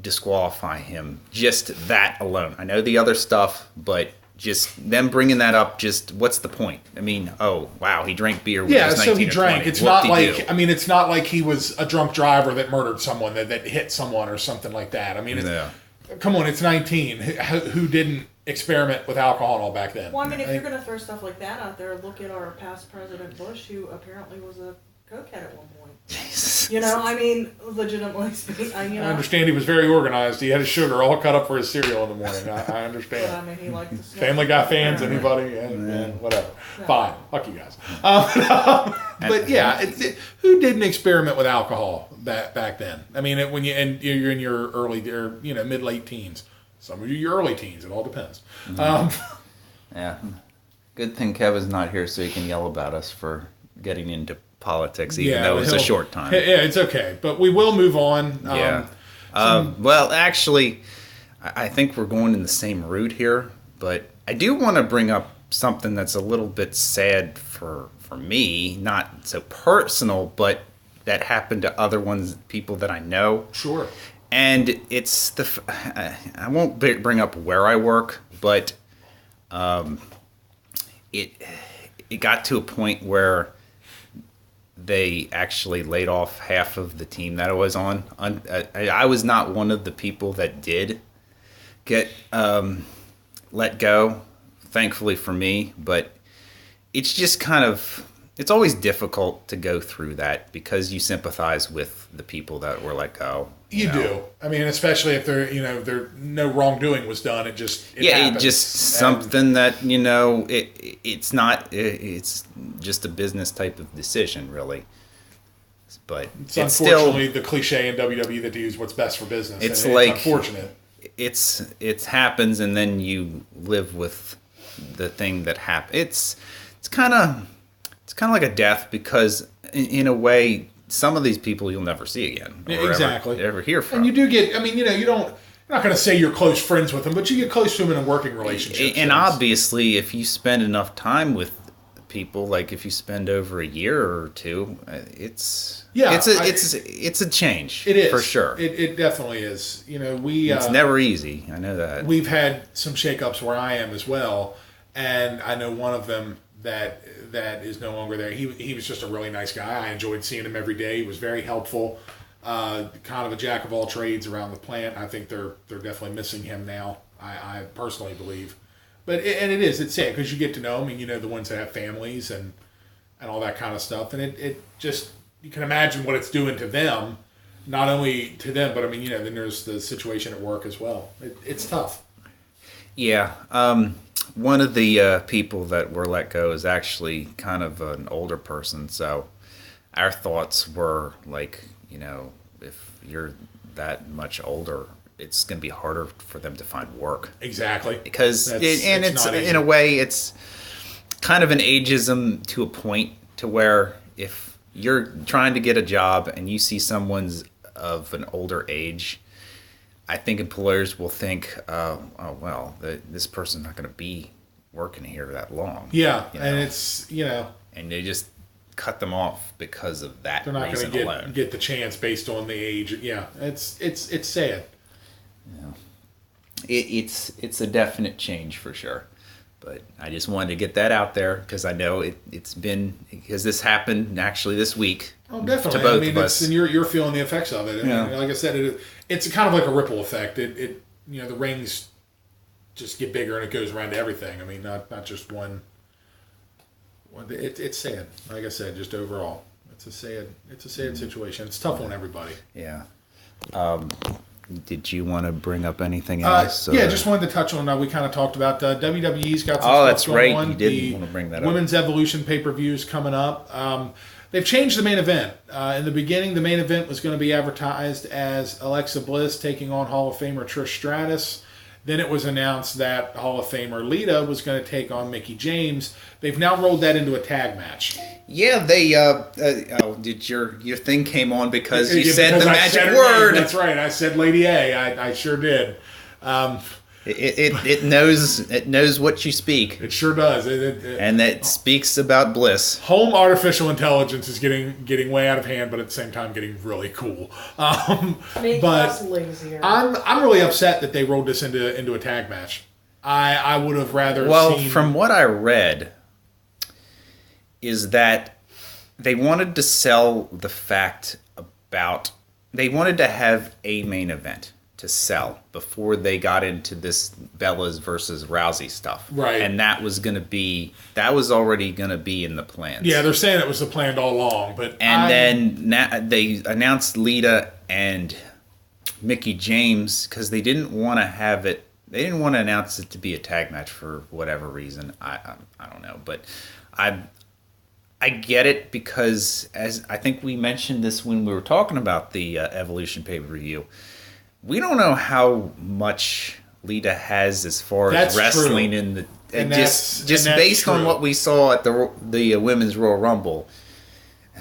disqualify him. Just that alone. I know the other stuff, but just them bringing that up, just what's the point? I mean, oh wow, he drank beer when he was 19 so he or drank. 20. It's Whoop-de-doo. not like, I mean, it's not like he was a drunk driver that murdered someone, that hit someone or something like that. I mean, come on, it's 19. Who didn't experiment with alcohol and all back then? Well, I mean, if you're going to throw stuff like that out there, look at our past President Bush, who apparently was a cokehead at one point. I mean, legitimately speaking, I understand he was very organized. He had his sugar all cut up for his cereal in the morning. I understand. But, I mean, he liked to smoke. Family Guy fans, anybody, and whatever. Yeah. Fine, fuck you guys. But yeah, who didn't experiment with alcohol back then? I mean, when you're in your early or mid late teens. Some of you your early teens. It all depends. Yeah. Good thing Kevin's not here so he can yell about us for getting into politics, even though it's a short time. Yeah, it's okay. But we will move on. Yeah. Well, actually, I think we're going in the same route here, but I do want to bring up something that's a little bit sad for me, not so personal, but that happened to other people that I know. Sure. And it's I won't bring up where I work, but it got to a point where they actually laid off half of the team that I was on. I was not one of the people that did get let go, thankfully for me, but it's just it's always difficult to go through that because you sympathize with the people that were let go. You do. I mean, especially if there no wrongdoing was done. It happens. It just something that it's not. It's just a business type of decision, really. But it's unfortunately the cliche in WWE that use what's best for business. It's unfortunate. It happens, and then you live with the thing that happened. It's kind of like a death because in a way, some of these people you'll never see again. Or exactly. Ever hear from. And you do get, you don't, you're not going to say you're close friends with them, but you get close to them in a working relationship. And obviously, if you spend enough time with people, like if you spend over a year or two, it's a change. It is. For sure. It definitely is. It's never easy. I know that. We've had some shakeups where I am as well, and I know one of them that is no longer there. He was just a really nice guy. I enjoyed seeing him every day. He was very helpful. Kind of a jack of all trades around the plant. I think they're definitely missing him now. I personally believe, it's sad because you get to know them, and the ones that have families and all that kind of stuff, and it just, you can imagine what it's doing to them, not only to them, but then there's the situation at work as well. It's tough. Yeah. One of the people that were let go is actually kind of an older person, so our thoughts were like, if you're that much older, it's going to be harder for them to find work. Exactly. Because it's in a way, it's kind of an ageism to a point to where if you're trying to get a job and you see someone's of an older age, I think employers will think, oh well, this person's not going to be working here that long. Yeah, you and know? it's And they just cut them off because of that they're not reason going to alone. get the chance based on the age. Yeah, it's sad. It's a definite change for sure. But I just wanted to get that out there because I know it's been, because this happened actually this week. Oh, definitely. To both I mean, of us. and you're feeling the effects of it. I Yeah. mean, like I said, it's kind of like a ripple effect. It the rings just get bigger and it goes around to everything. I mean, not just one. It's sad. Like I said, just overall, it's a sad situation. It's tough on everybody. Yeah. Did you want to bring up anything else? Yeah, just wanted to touch on. We kind of talked about WWE's got some Oh, stuff that's going right. on. You did want to bring that up. Women's Evolution pay-per-views coming up. They've changed the main event. In the beginning, the main event was going to be advertised as Alexa Bliss taking on Hall of Famer Trish Stratus. Then it was announced that Hall of Famer Lita was going to take on Mickie James. They've now rolled that into a tag match. Yeah, they. Did your thing came on because you said Because the I magic said her word? name. That's right. I said Lady A. I sure did. It knows what you speak, It sure does. and that speaks about Bliss. Home artificial intelligence is getting way out of hand, but at the same time getting really cool. Making But us lazier. I'm really upset that they rolled this into a tag match. I would have rather Well, seen. from what I read, is that they wanted to sell the fact about they wanted to have a main event to sell before they got into this Bella's versus Rousey stuff. Right. And that was already going to be in the plans. Yeah, they're saying it was the planned all along, but And then they announced Lita and Mickie James because they didn't want to have it. They didn't want to announce it to be a tag match for whatever reason. I don't know, but I get it because, as I think we mentioned this when we were talking about the Evolution pay-per-view, we don't know how much Lita has as far That's as wrestling true. in the And just that's based on true. what we saw at the Women's Royal Rumble.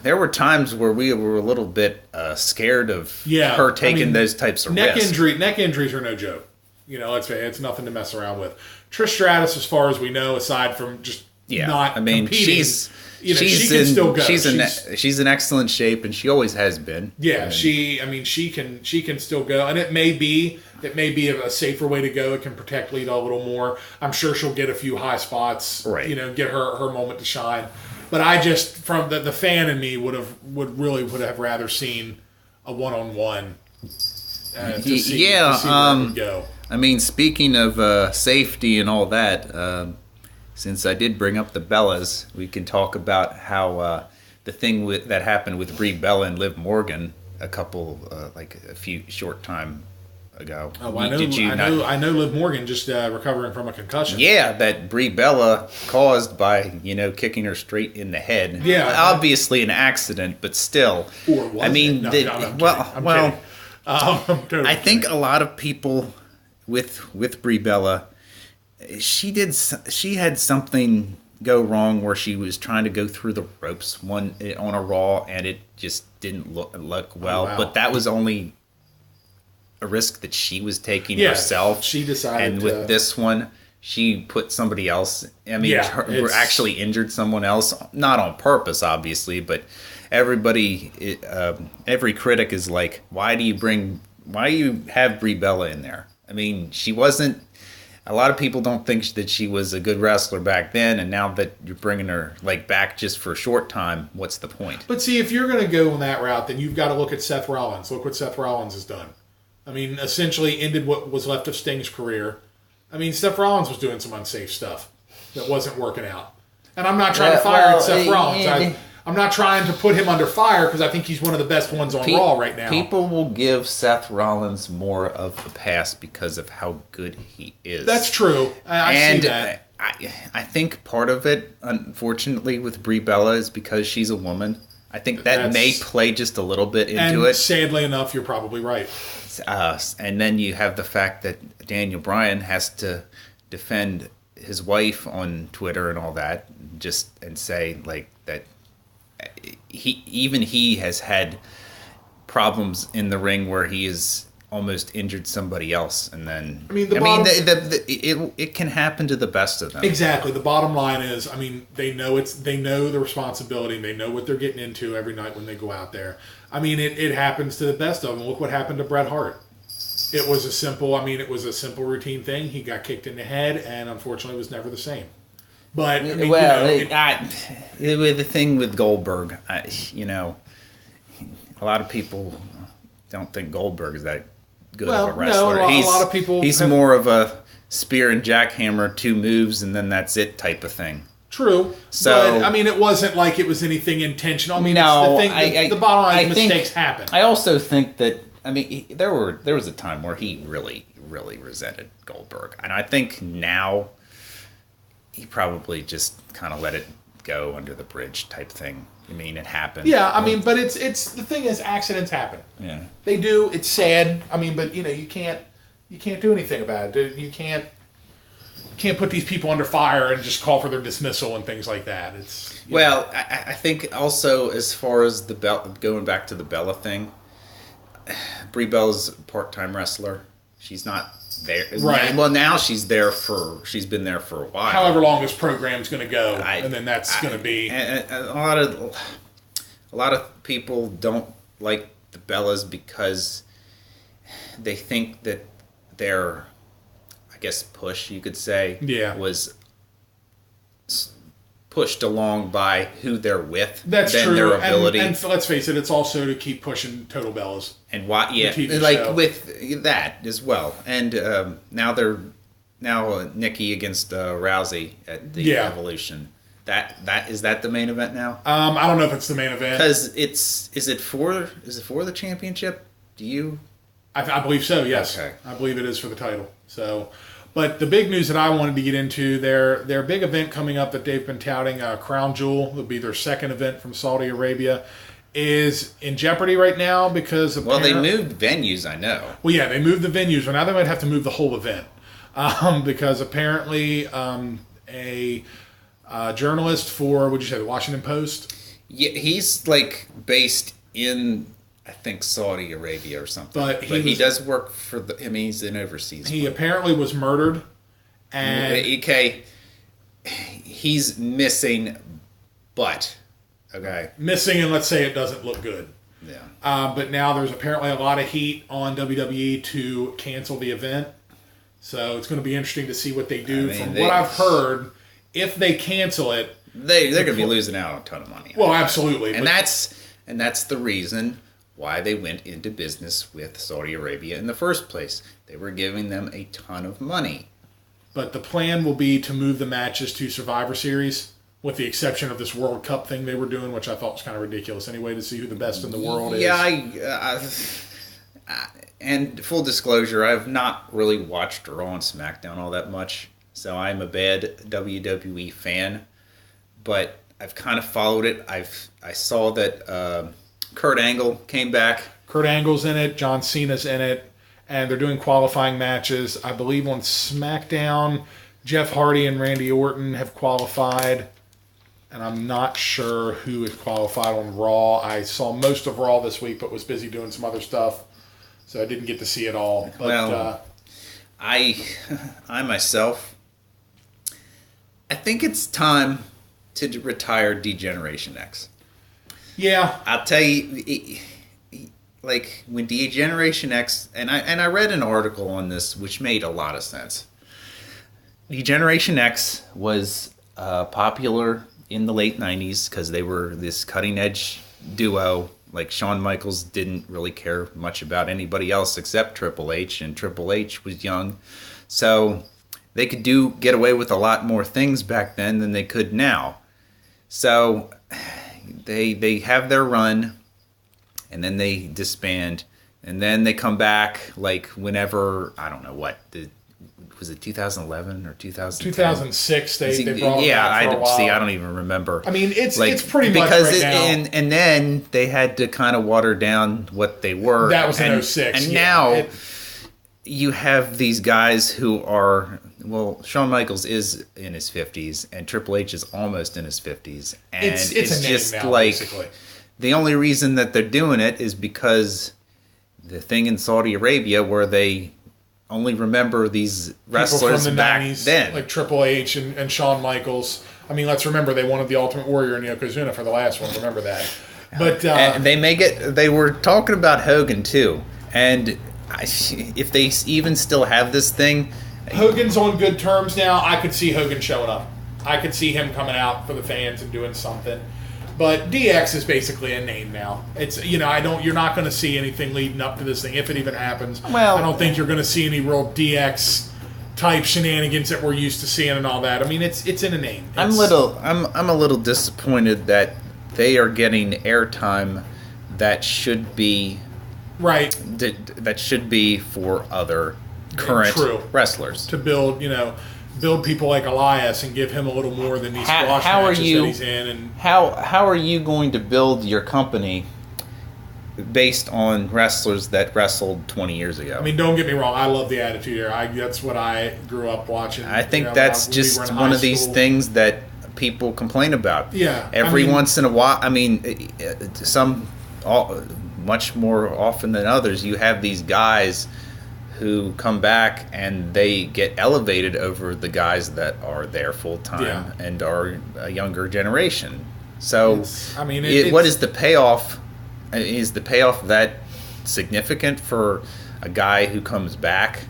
There were times where we were a little bit scared of her taking those types of risks. Neck injuries are no joke. It's nothing to mess around with. Trish Stratus, as far as we know, aside from just not competing, she can still go. She's in excellent shape, and she always has been. Yeah, she can still go, and it may be a safer way to go. It can protect Lita a little more. I'm sure she'll get a few high spots, Right. Get her moment to shine. But I just, from the fan in me, would have rather seen a one-on-one to see where it would go. I mean, speaking of safety and all that, since I did bring up the Bellas, we can talk about how the thing that happened with Brie Bella and Liv Morgan a few short time ago. Oh, I know Liv Morgan just recovering from a concussion. Yeah, that Brie Bella caused by kicking her straight in the head. Yeah, obviously an accident, but still. Or was I mean, it? No, I'm kidding. I'm totally I think kidding. a lot of people with Brie Bella, she had something go wrong where she was trying to go through the ropes on a Raw, and it just didn't look well. Oh, wow. But that was only a risk that she was taking Yeah, herself. she decided and to- with this one, she put somebody else. I mean, Yeah, it's- actually injured someone else, not on purpose, obviously, but everybody, every critic is like, why do you have Brie Bella in there? I mean, she wasn't. A lot of people don't think that she was a good wrestler back then, and now that you're bringing her back just for a short time, what's the point? But see, if you're going to go on that route, then you've got to look at Seth Rollins. Look what Seth Rollins has done. I mean, essentially ended what was left of Sting's career. I mean, Seth Rollins was doing some unsafe stuff that wasn't working out. And I'm not trying to fire Seth Rollins. I'm not trying to put him under fire because I think he's one of the best ones on Raw right now. People will give Seth Rollins more of a pass because of how good he is. That's true. I see that. I think part of it, unfortunately, with Brie Bella is because she's a woman. I think that may play just a little bit into it. Sadly enough, you're probably right. And then you have the fact that Daniel Bryan has to defend his wife on Twitter and all that, and say that he has had problems in the ring where he is almost injured somebody else, and then I mean, it can happen to the best of them. Exactly. The bottom line is, I mean, they know the responsibility, and they know what they're getting into every night when they go out there. I mean, it happens to the best of them. Look what happened to Bret Hart. It was a simple routine thing. He got kicked in the head, and unfortunately was never the same. But, I mean, the thing with Goldberg, a lot of people don't think Goldberg is that good of a wrestler. No, a lot of people... He's more of a spear and jackhammer, 2 moves, and then that's it type of thing. True. So, but, I mean, it wasn't like it was anything intentional. I mean, no, the bottom line is mistakes happen. I also think that, I mean, there was a time where he really, really resented Goldberg. And I think now he probably just kind of let it go under the bridge type thing. I mean, it happened. Yeah, I mean, but it's the thing is, accidents happen. Yeah. They do. It's sad. I mean, but you can't do anything about it. You can't put these people under fire and just call for their dismissal and things like that. It's I think also as far as going back to the Bella thing, Brie Bella's a part-time wrestler. She's not there. Right. Well, now she's been there for a while. However long this program's going to go, and then that's going to be. And a lot of people don't like the Bellas because they think that their, I guess, push, you could say, was pushed along by who they're with. That's than true. Their ability. And let's face it, it's also to keep pushing Total Bellas. And why? Yeah, like with that as well. And now Nikki against Rousey at the Evolution. Is that the main event now? I don't know if it's the main event because is it for the championship? Do you? I believe so. Yes, okay. I believe it is for the title. So, but the big news that I wanted to get into their big event coming up that they've been touting, Crown Jewel, will be their second event from Saudi Arabia, is in jeopardy right now because they moved venues. I know. Well, yeah, they moved the venues, but now they might have to move the whole event because apparently a journalist for the Washington Post. Yeah, he's like based in, I think, Saudi Arabia or something. But he does work for he's in overseas. He apparently was murdered, and he's missing, but missing, and let's say it doesn't look good. Yeah. But now there's apparently a lot of heat on WWE to cancel the event, so it's going to be interesting to see what they do. From what I've heard, if they cancel it, they're going to be losing out on a ton of money. Well, absolutely, and that's the reason why they went into business with Saudi Arabia in the first place. They were giving them a ton of money. But the plan will be to move the matches to Survivor Series, with the exception of this World Cup thing they were doing, which I thought was kind of ridiculous anyway, to see who the best in the world is. Yeah, and full disclosure, I have not really watched Raw and SmackDown all that much, so I'm a bad WWE fan, but I've kind of followed it. I saw that Kurt Angle came back. Kurt Angle's in it. John Cena's in it. And they're doing qualifying matches. I believe on SmackDown, Jeff Hardy and Randy Orton have qualified. And I'm not sure who is qualified on Raw. I saw most of Raw this week, but was busy doing some other stuff. So I didn't get to see it all. But, I myself, I think it's time to retire D-Generation X. Yeah. I'll tell you, like, when D-Generation X, and I read an article on this which made a lot of sense. D-Generation X was popular in the late 90s because they were this cutting-edge duo. Like, Shawn Michaels didn't really care much about anybody else except Triple H, and Triple H was young. So they could get away with a lot more things back then than they could now. So they have their run, and then they disband, and then they come back like whenever, I don't know what, was it 2011 or 2010? 2006 they brought back for a while. I don't even remember. I mean, it's pretty much right now. And then they had to kind of water down what they were. That was in 06. And now you have these guys who are, well, Shawn Michaels is in his 50s, and Triple H is almost in his 50s. And it's a just name now, like, basically. The only reason that they're doing it is because the thing in Saudi Arabia where they only remember these wrestlers from the back 90s, then. like Triple H and Shawn Michaels. I mean, let's remember they wanted the Ultimate Warrior and Yokozuna for the last one. Remember that. But and they were talking about Hogan too, and if they even still have this thing, Hogan's on good terms now. I could see Hogan showing up. I could see him coming out for the fans and doing something. But DX is basically a name now. It's you're not going to see anything leading up to this thing if it even happens. Well, I don't think you're going to see any real DX type shenanigans that we're used to seeing and all that. I mean, it's in a name. I'm a little disappointed that they are getting airtime that should be right. That should be for other current wrestlers to build people like Elias and give him a little more than these squash matches that he's in. And how are you going to build your company based on wrestlers that wrestled 20 years ago? I mean, don't get me wrong. I love the Attitude Era. That's what I grew up watching. I think that's just one of these things that people complain about. Yeah. Every once in a while, I mean, much more often than others, you have these guys who come back and they get elevated over the guys that are there full time and are a younger generation. So, what is the payoff? Is the payoff that significant for a guy who comes back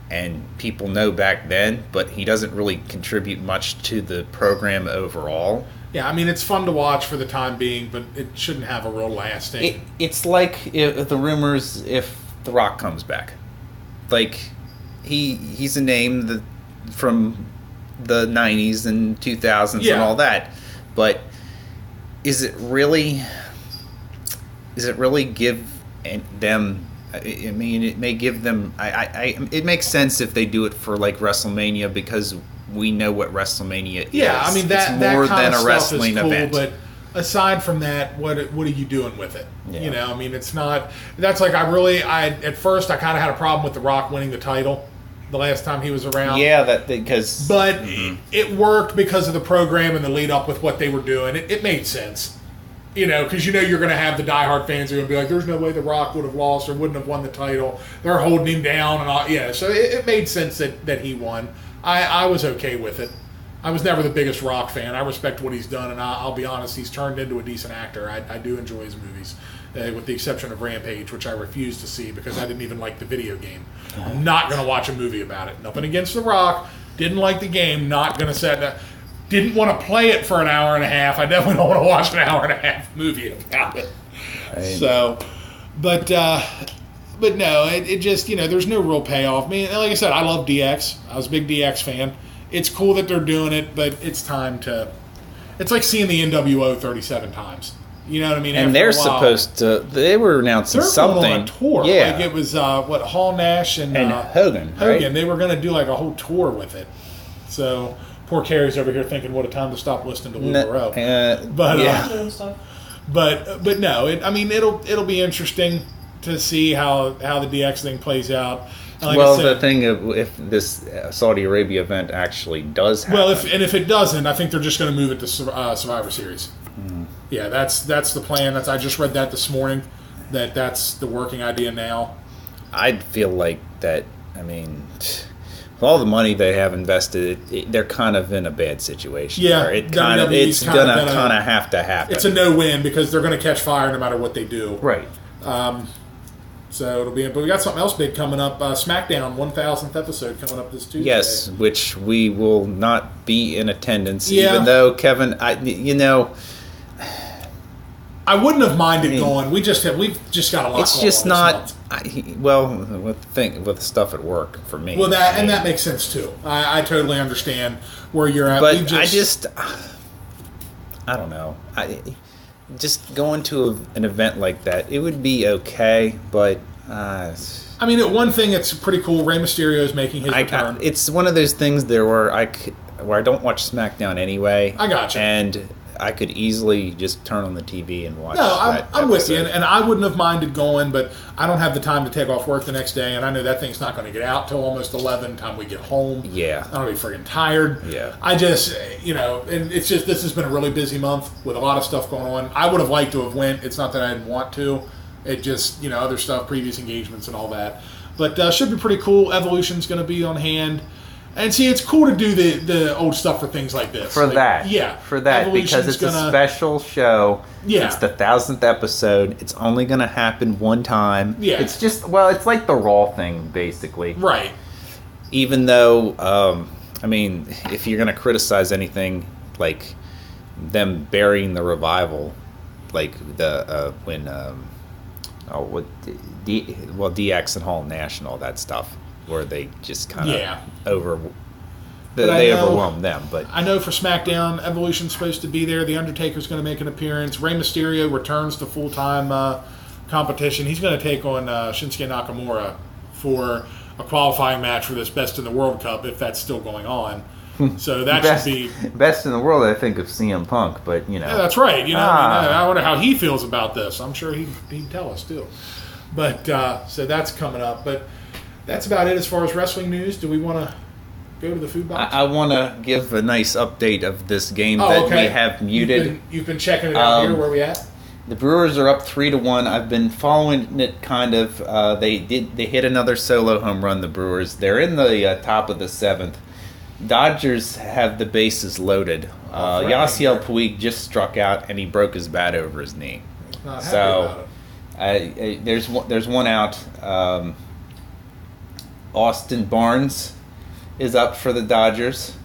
and people know back then, but he doesn't really contribute much to the program overall? Yeah, I mean, it's fun to watch for the time being, but it shouldn't have a real lasting. It's like the rumors if The Rock comes back. Like, he's a name from the 90s and 2000s and all that. But is it really give them... I mean, it may give them... it makes sense if they do it for, like, WrestleMania because we know what WrestleMania is. Yeah, I mean, it's more than a wrestling event. But aside from that, what are you doing with it? Yeah. I mean, it's not... That's like at first, I kind of had a problem with The Rock winning the title the last time he was around. Yeah, because... But it worked because of the program and the lead up with what they were doing. It made sense. Because you're going to have the diehard fans who are going to be like, there's no way The Rock would have lost or wouldn't have won the title. They're holding him down and all. Yeah, so it made sense that he won. I was okay with it. I was never the biggest Rock fan. I respect what he's done, and I'll be honest, he's turned into a decent actor. I do enjoy his movies, with the exception of Rampage, which I refuse to see because I didn't even like the video game. I'm not going to watch a movie about it. Nothing against The Rock. Didn't like the game. Not going to set that. Didn't want to play it for an hour and a half. I definitely don't want to watch an hour and a half movie about it. Right. So, but no, it just, there's no real payoff. I mean, like I said, I love DX. I was a big DX fan. It's cool that they're doing it, but it's time to... It's like seeing the NWO 37 times. You know what I mean? And they're supposed to... They were announcing something. Going on a tour. Yeah. Like it was, Hall Nash and Hogan, right? Hogan. They were going to do like a whole tour with it. So... Poor Carrie's over here thinking, what a time to stop listening to Lou Barrow. But no, it'll be interesting to see how the DX thing plays out. Like the thing of if this Saudi Arabia event actually does happen. Well, if it doesn't, I think they're just going to move it to Survivor Series. Mm. Yeah, that's the plan. I just read that this morning. That's the working idea now. I feel like that. I mean, with all the money they have invested, they're kind of in a bad situation. Yeah, it's gonna have to happen. It's a no-win because they're going to catch fire no matter what they do. Right. So it'll be. But we got something else big coming up. SmackDown 1000th episode coming up this Tuesday. Yes, which we will not be in attendance. Yeah. Even though Kevin, I wouldn't have minded going. We've just got a lot. It's just not. With stuff at work for me. Well, that makes sense too. I totally understand where you're at. But I don't know. Just going to an event like that, it would be okay, but... one thing that's pretty cool, Rey Mysterio is making his return. It's one of those things there where I don't watch SmackDown anyway. I gotcha. And I could easily just turn on the TV and watch. No, I'm with you, and I wouldn't have minded going, but I don't have the time to take off work the next day, and I know that thing's not going to get out till almost 11 time we get home. Yeah, I'm going to be freaking tired. Yeah, I just, and it's just this has been a really busy month with a lot of stuff going on. I would have liked to have went. It's not that I didn't want to. It just, other stuff, previous engagements and all that. But should be pretty cool. Evolution's going to be on hand. And see, it's cool to do the old stuff for things like this. For that. Yeah. For that, because it's a special show. Yeah. It's the 1000th episode. It's only going to happen one time. Yeah. It's just, it's like the Raw thing, basically. Right. Even though, if you're going to criticize anything, like them burying the revival, like DX and Hall Nash and all that stuff, where they just kind of overwhelmed them. But I know for SmackDown, Evolution's supposed to be there. The Undertaker's going to make an appearance. Rey Mysterio returns to full-time competition. He's going to take on Shinsuke Nakamura for a qualifying match for this Best in the World Cup, if that's still going on. So that should be best in the world. I think of CM Punk, but Yeah, that's right. I wonder how he feels about this. I'm sure he'd tell us too. But so that's coming up. But that's about it as far as wrestling news. Do we want to go to the food box? I want to give a nice update of this game that we have muted. You've been checking it out here. Where we at? The Brewers are up 3-1. I've been following it kind of. They hit another solo home run. The Brewers. They're in the top of the 7th. Dodgers have the bases loaded. Yasiel Puig just struck out and he broke his bat over his knee. So there's one out. Austin Barnes is up for the Dodgers.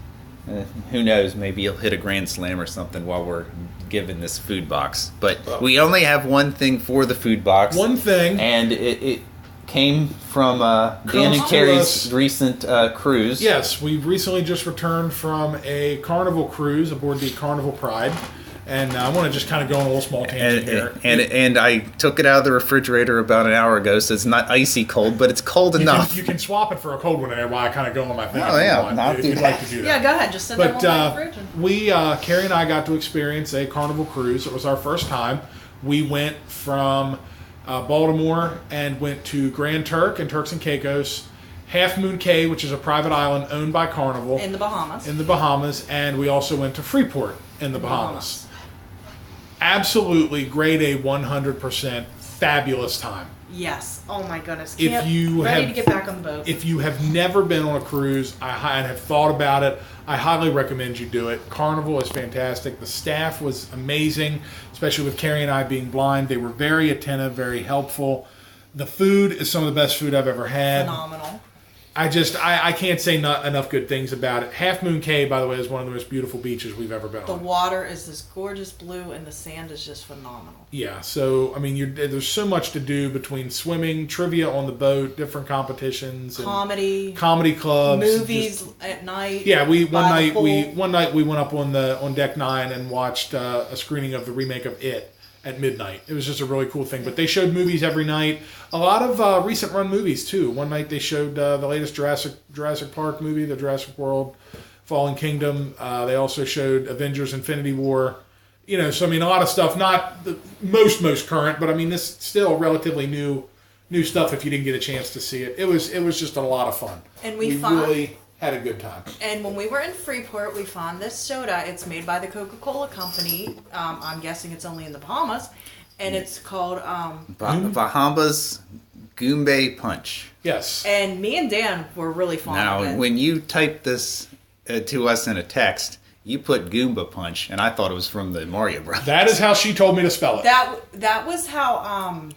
Who knows? Maybe he'll hit a grand slam or something while we're giving this food box. But we only have one thing for the food box. One thing. And it came from Dan and Carrie's recent cruise. Yes, we've recently just returned from a Carnival cruise aboard the Carnival Pride. And I want to just kind of go on a little small tangent here. And I took it out of the refrigerator about an hour ago, so it's not icy cold, but it's cold enough. You can swap it for a cold one in there while I kind of go on my thing. Oh, yeah. If you'd like to do that. Yeah, go ahead. Just send that one back to the fridge. We, Carrie and I got to experience a Carnival cruise. It was our first time. We went from Baltimore and went to Grand Turk and Turks and Caicos, Half Moon Cay, which is a private island owned by Carnival. In the Bahamas. And we also went to Freeport in the Bahamas. Absolutely grade A, 100% fabulous time. Yes. Oh my goodness. Ready to get back on the boat. If you have never been on a cruise and have thought about it, I highly recommend you do it. Carnival is fantastic. The staff was amazing, especially with Carrie and I being blind. They were very attentive, very helpful. The food is some of the best food I've ever had. Phenomenal. I can't say not enough good things about it. Half Moon Cay, by the way, is one of the most beautiful beaches we've ever been on. The water is this gorgeous blue, and the sand is just phenomenal. Yeah, so, there's so much to do between swimming, trivia on the boat, different competitions. Comedy clubs. Movies at night. Yeah, one night we went up on Deck 9 and watched a screening of the remake of It at midnight. It was just a really cool thing. But they showed movies every night. A lot of recent run movies too. One night they showed the latest Jurassic Park movie, the Jurassic World Fallen Kingdom. They also showed Avengers Infinity War. So a lot of stuff, not the most current, but this still relatively new stuff if you didn't get a chance to see it. It was just a lot of fun. And we really had a good time. And when we were in Freeport, we found this soda. It's made by the Coca-Cola Company. I'm guessing it's only in the Bahamas. And it's called... Bahamas Goombay Punch. Yes. And me and Dan were really fond of it. Now, when you typed this to us in a text, you put Goomba Punch, and I thought it was from the Mario Brothers. That is how she told me to spell it. That was how...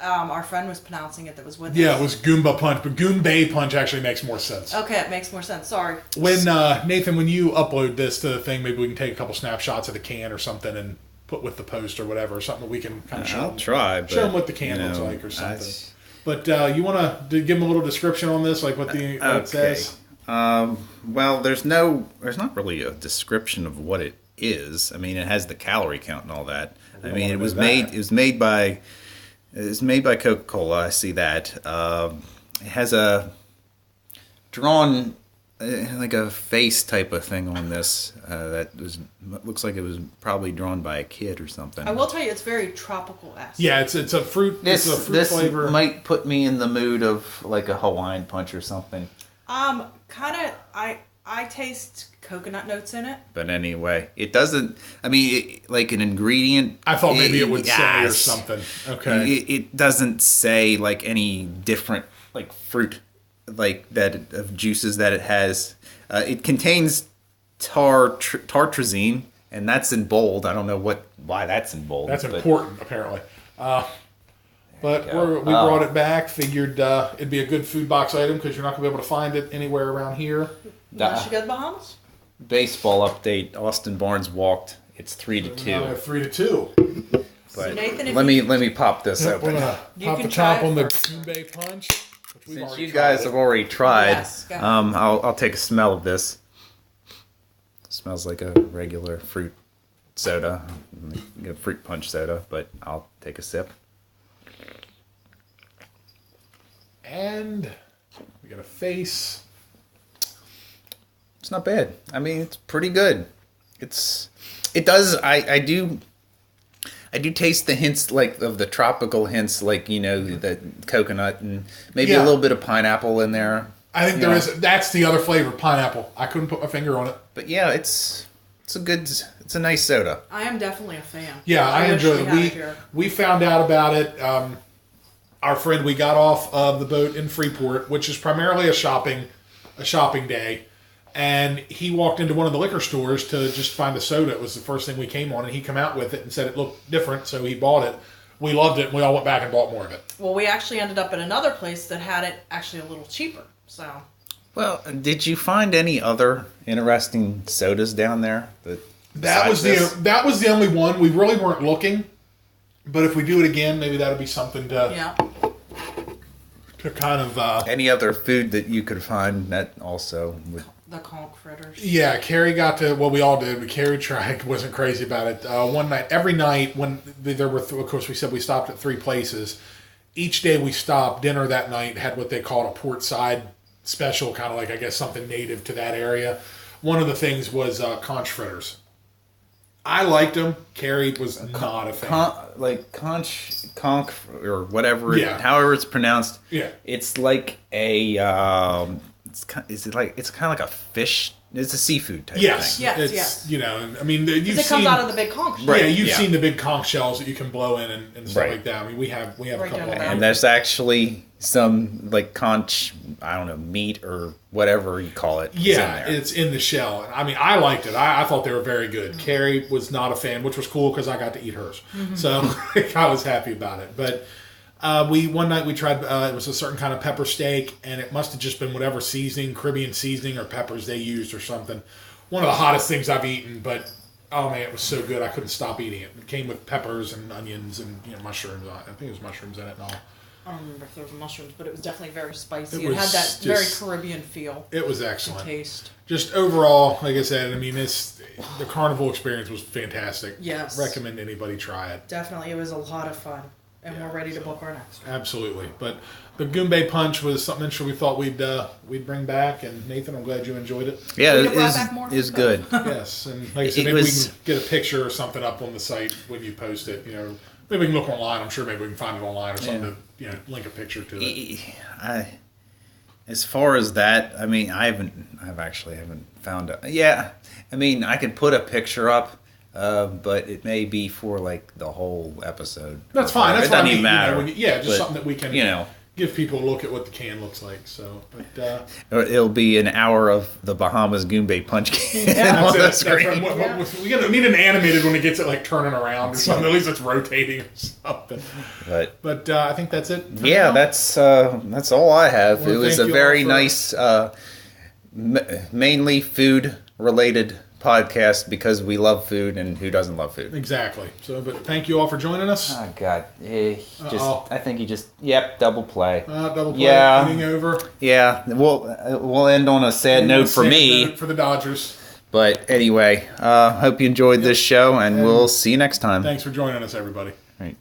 our friend was pronouncing it that was with us. Yeah, it was Goomba Punch, but Goombay Punch actually makes more sense. Okay, it makes more sense. Sorry. When Nathan, when you upload this to the thing, maybe we can take a couple snapshots of the can or something and put with the post or whatever, something that we can kind of show I'll them. try, but, show them what the can looks like or something. But you want to give them a little description on this, like what it says? Well, there's not really a description of what it is. It has the calorie count and all that. It was made by Coca-Cola. I see that. It has a drawn, like a face type of thing on this that looks like it was probably drawn by a kid or something. I will tell you, it's very tropical-esque. Yeah, it's a fruit. It's a fruit flavor. This might put me in the mood of like a Hawaiian Punch or something. I I taste coconut notes in it. But anyway, it doesn't. I mean, like an ingredient. I thought maybe it would say or yes. something. Okay. It doesn't say like any different like fruit like that of juices that it has. It contains tartrazine, and that's in bold. I don't know why that's in bold. That's but important, apparently. But go. we brought it back. Figured it'd be a good food box item because you're not going to be able to find it anywhere around here. Unless you go to the Bahamas. Baseball update: Austin Barnes walked. It's 3-2. Now we have 3-2. But So Nathan, if let me pop this We're open. gonna You pop can the top try it on the first. Goombay Punch. Which we've Since already you tried guys it. have already tried, Yes, go ahead. I'll take a smell of this. Smells like a regular fruit soda, a fruit punch soda, but I'll take a sip. And we got a face. It's not bad. I mean, it's pretty good. It does. I do taste the hints like of the tropical hints, like the coconut and maybe Yeah. a little bit of pineapple in there. I think there is. That's the other flavor, pineapple. I couldn't put my finger on it. But yeah, it's a nice soda. I am definitely a fan. Yeah, I wish enjoy we it. had here. We found out about it. Our friend, we got off of the boat in Freeport, which is primarily a shopping day, and he walked into one of the liquor stores to just find a soda. It was the first thing we came on, and he came out with it and said it looked different, so he bought it. We loved it, and we all went back and bought more of it. Well, we actually ended up at another place that had it actually a little cheaper. So Well, did you find any other interesting sodas down there? That was the only one. We really weren't looking, but if we do it again, maybe that'll be something to yeah, kind of. Any other food that you could find that also would... the conch fritters. Yeah, Carrie got to. Well, we all did, but Carrie tried. Wasn't crazy about it. One night, every night when there were, of course, we said we stopped at 3 places. Each day we stopped, dinner that night had what they called a port side special, kind of like, I guess, something native to that area. One of the things was conch fritters. I liked them. Carrie was not a fan. conch or whatever, Yeah. however it's pronounced. Yeah. It's like a it's kind of like a fish. It's a seafood type Yes, thing. Yes, it's, yes. I mean, you've Because it seen comes out of the big conch. Right. Yeah, you've yeah. seen the big conch shells that you can blow in and stuff Right. like that. I mean, we have a Right couple down of the them. And there's actually some like conch, I don't know, meat or whatever you call it. is Yeah, in there. it's in the shell. I mean, I liked it. I thought they were very good. Carrie was not a fan, which was cool because I got to eat hers. So I was happy about it. But one night we tried, it was a certain kind of pepper steak, and it must have just been whatever seasoning, Caribbean seasoning or peppers they used or something. One of the hottest things I've eaten, but oh man, it was so good I couldn't stop eating it. It came with peppers and onions and mushrooms. I think it was mushrooms in it and all. I don't remember if there was mushrooms, but it was definitely very spicy. It It, had was that very just- Caribbean feel It was and excellent. taste. Just overall, like I said, I mean, the carnival experience was fantastic. Yes. Recommend anybody try it. Definitely, it was a lot of fun, and Yeah, we're ready to so- book our next one. Absolutely. But the Goombay Punch was something interesting we thought we'd bring back. And Nathan, I'm glad you enjoyed it. Yeah, We it can brought is back more is food. good. Yes. And like I said, It maybe was- we can get a picture or something up on the site when you post it. Maybe we can look online. I'm sure maybe we can find it online or something to link a picture to it. As far as that, I mean, I've actually haven't found it. Yeah, I mean, I could put a picture up, but it may be for like the whole episode. That's fine. That's It what I doesn't mean. even matter. Just But, something that we can give people a look at what the can looks like. So, but it'll be an hour of the Bahamas Goombay Punch can that's on it. the That's screen. right. We need an animated when it gets it like turning around or something. At least it's rotating or something. But I think that's it. for Yeah, now. that's all I have. Well, it was thank a you very all for- nice, mainly food related podcast because we love food, and who doesn't love food? Exactly. So, but thank you all for joining us. Oh God! Uh-oh. I think double play. Double play, Yeah. inning over. Yeah, we'll end on a sad note for Sad me. note for the Dodgers. But anyway, hope you enjoyed this show, and we'll see you next time. Thanks for joining us, everybody. Right.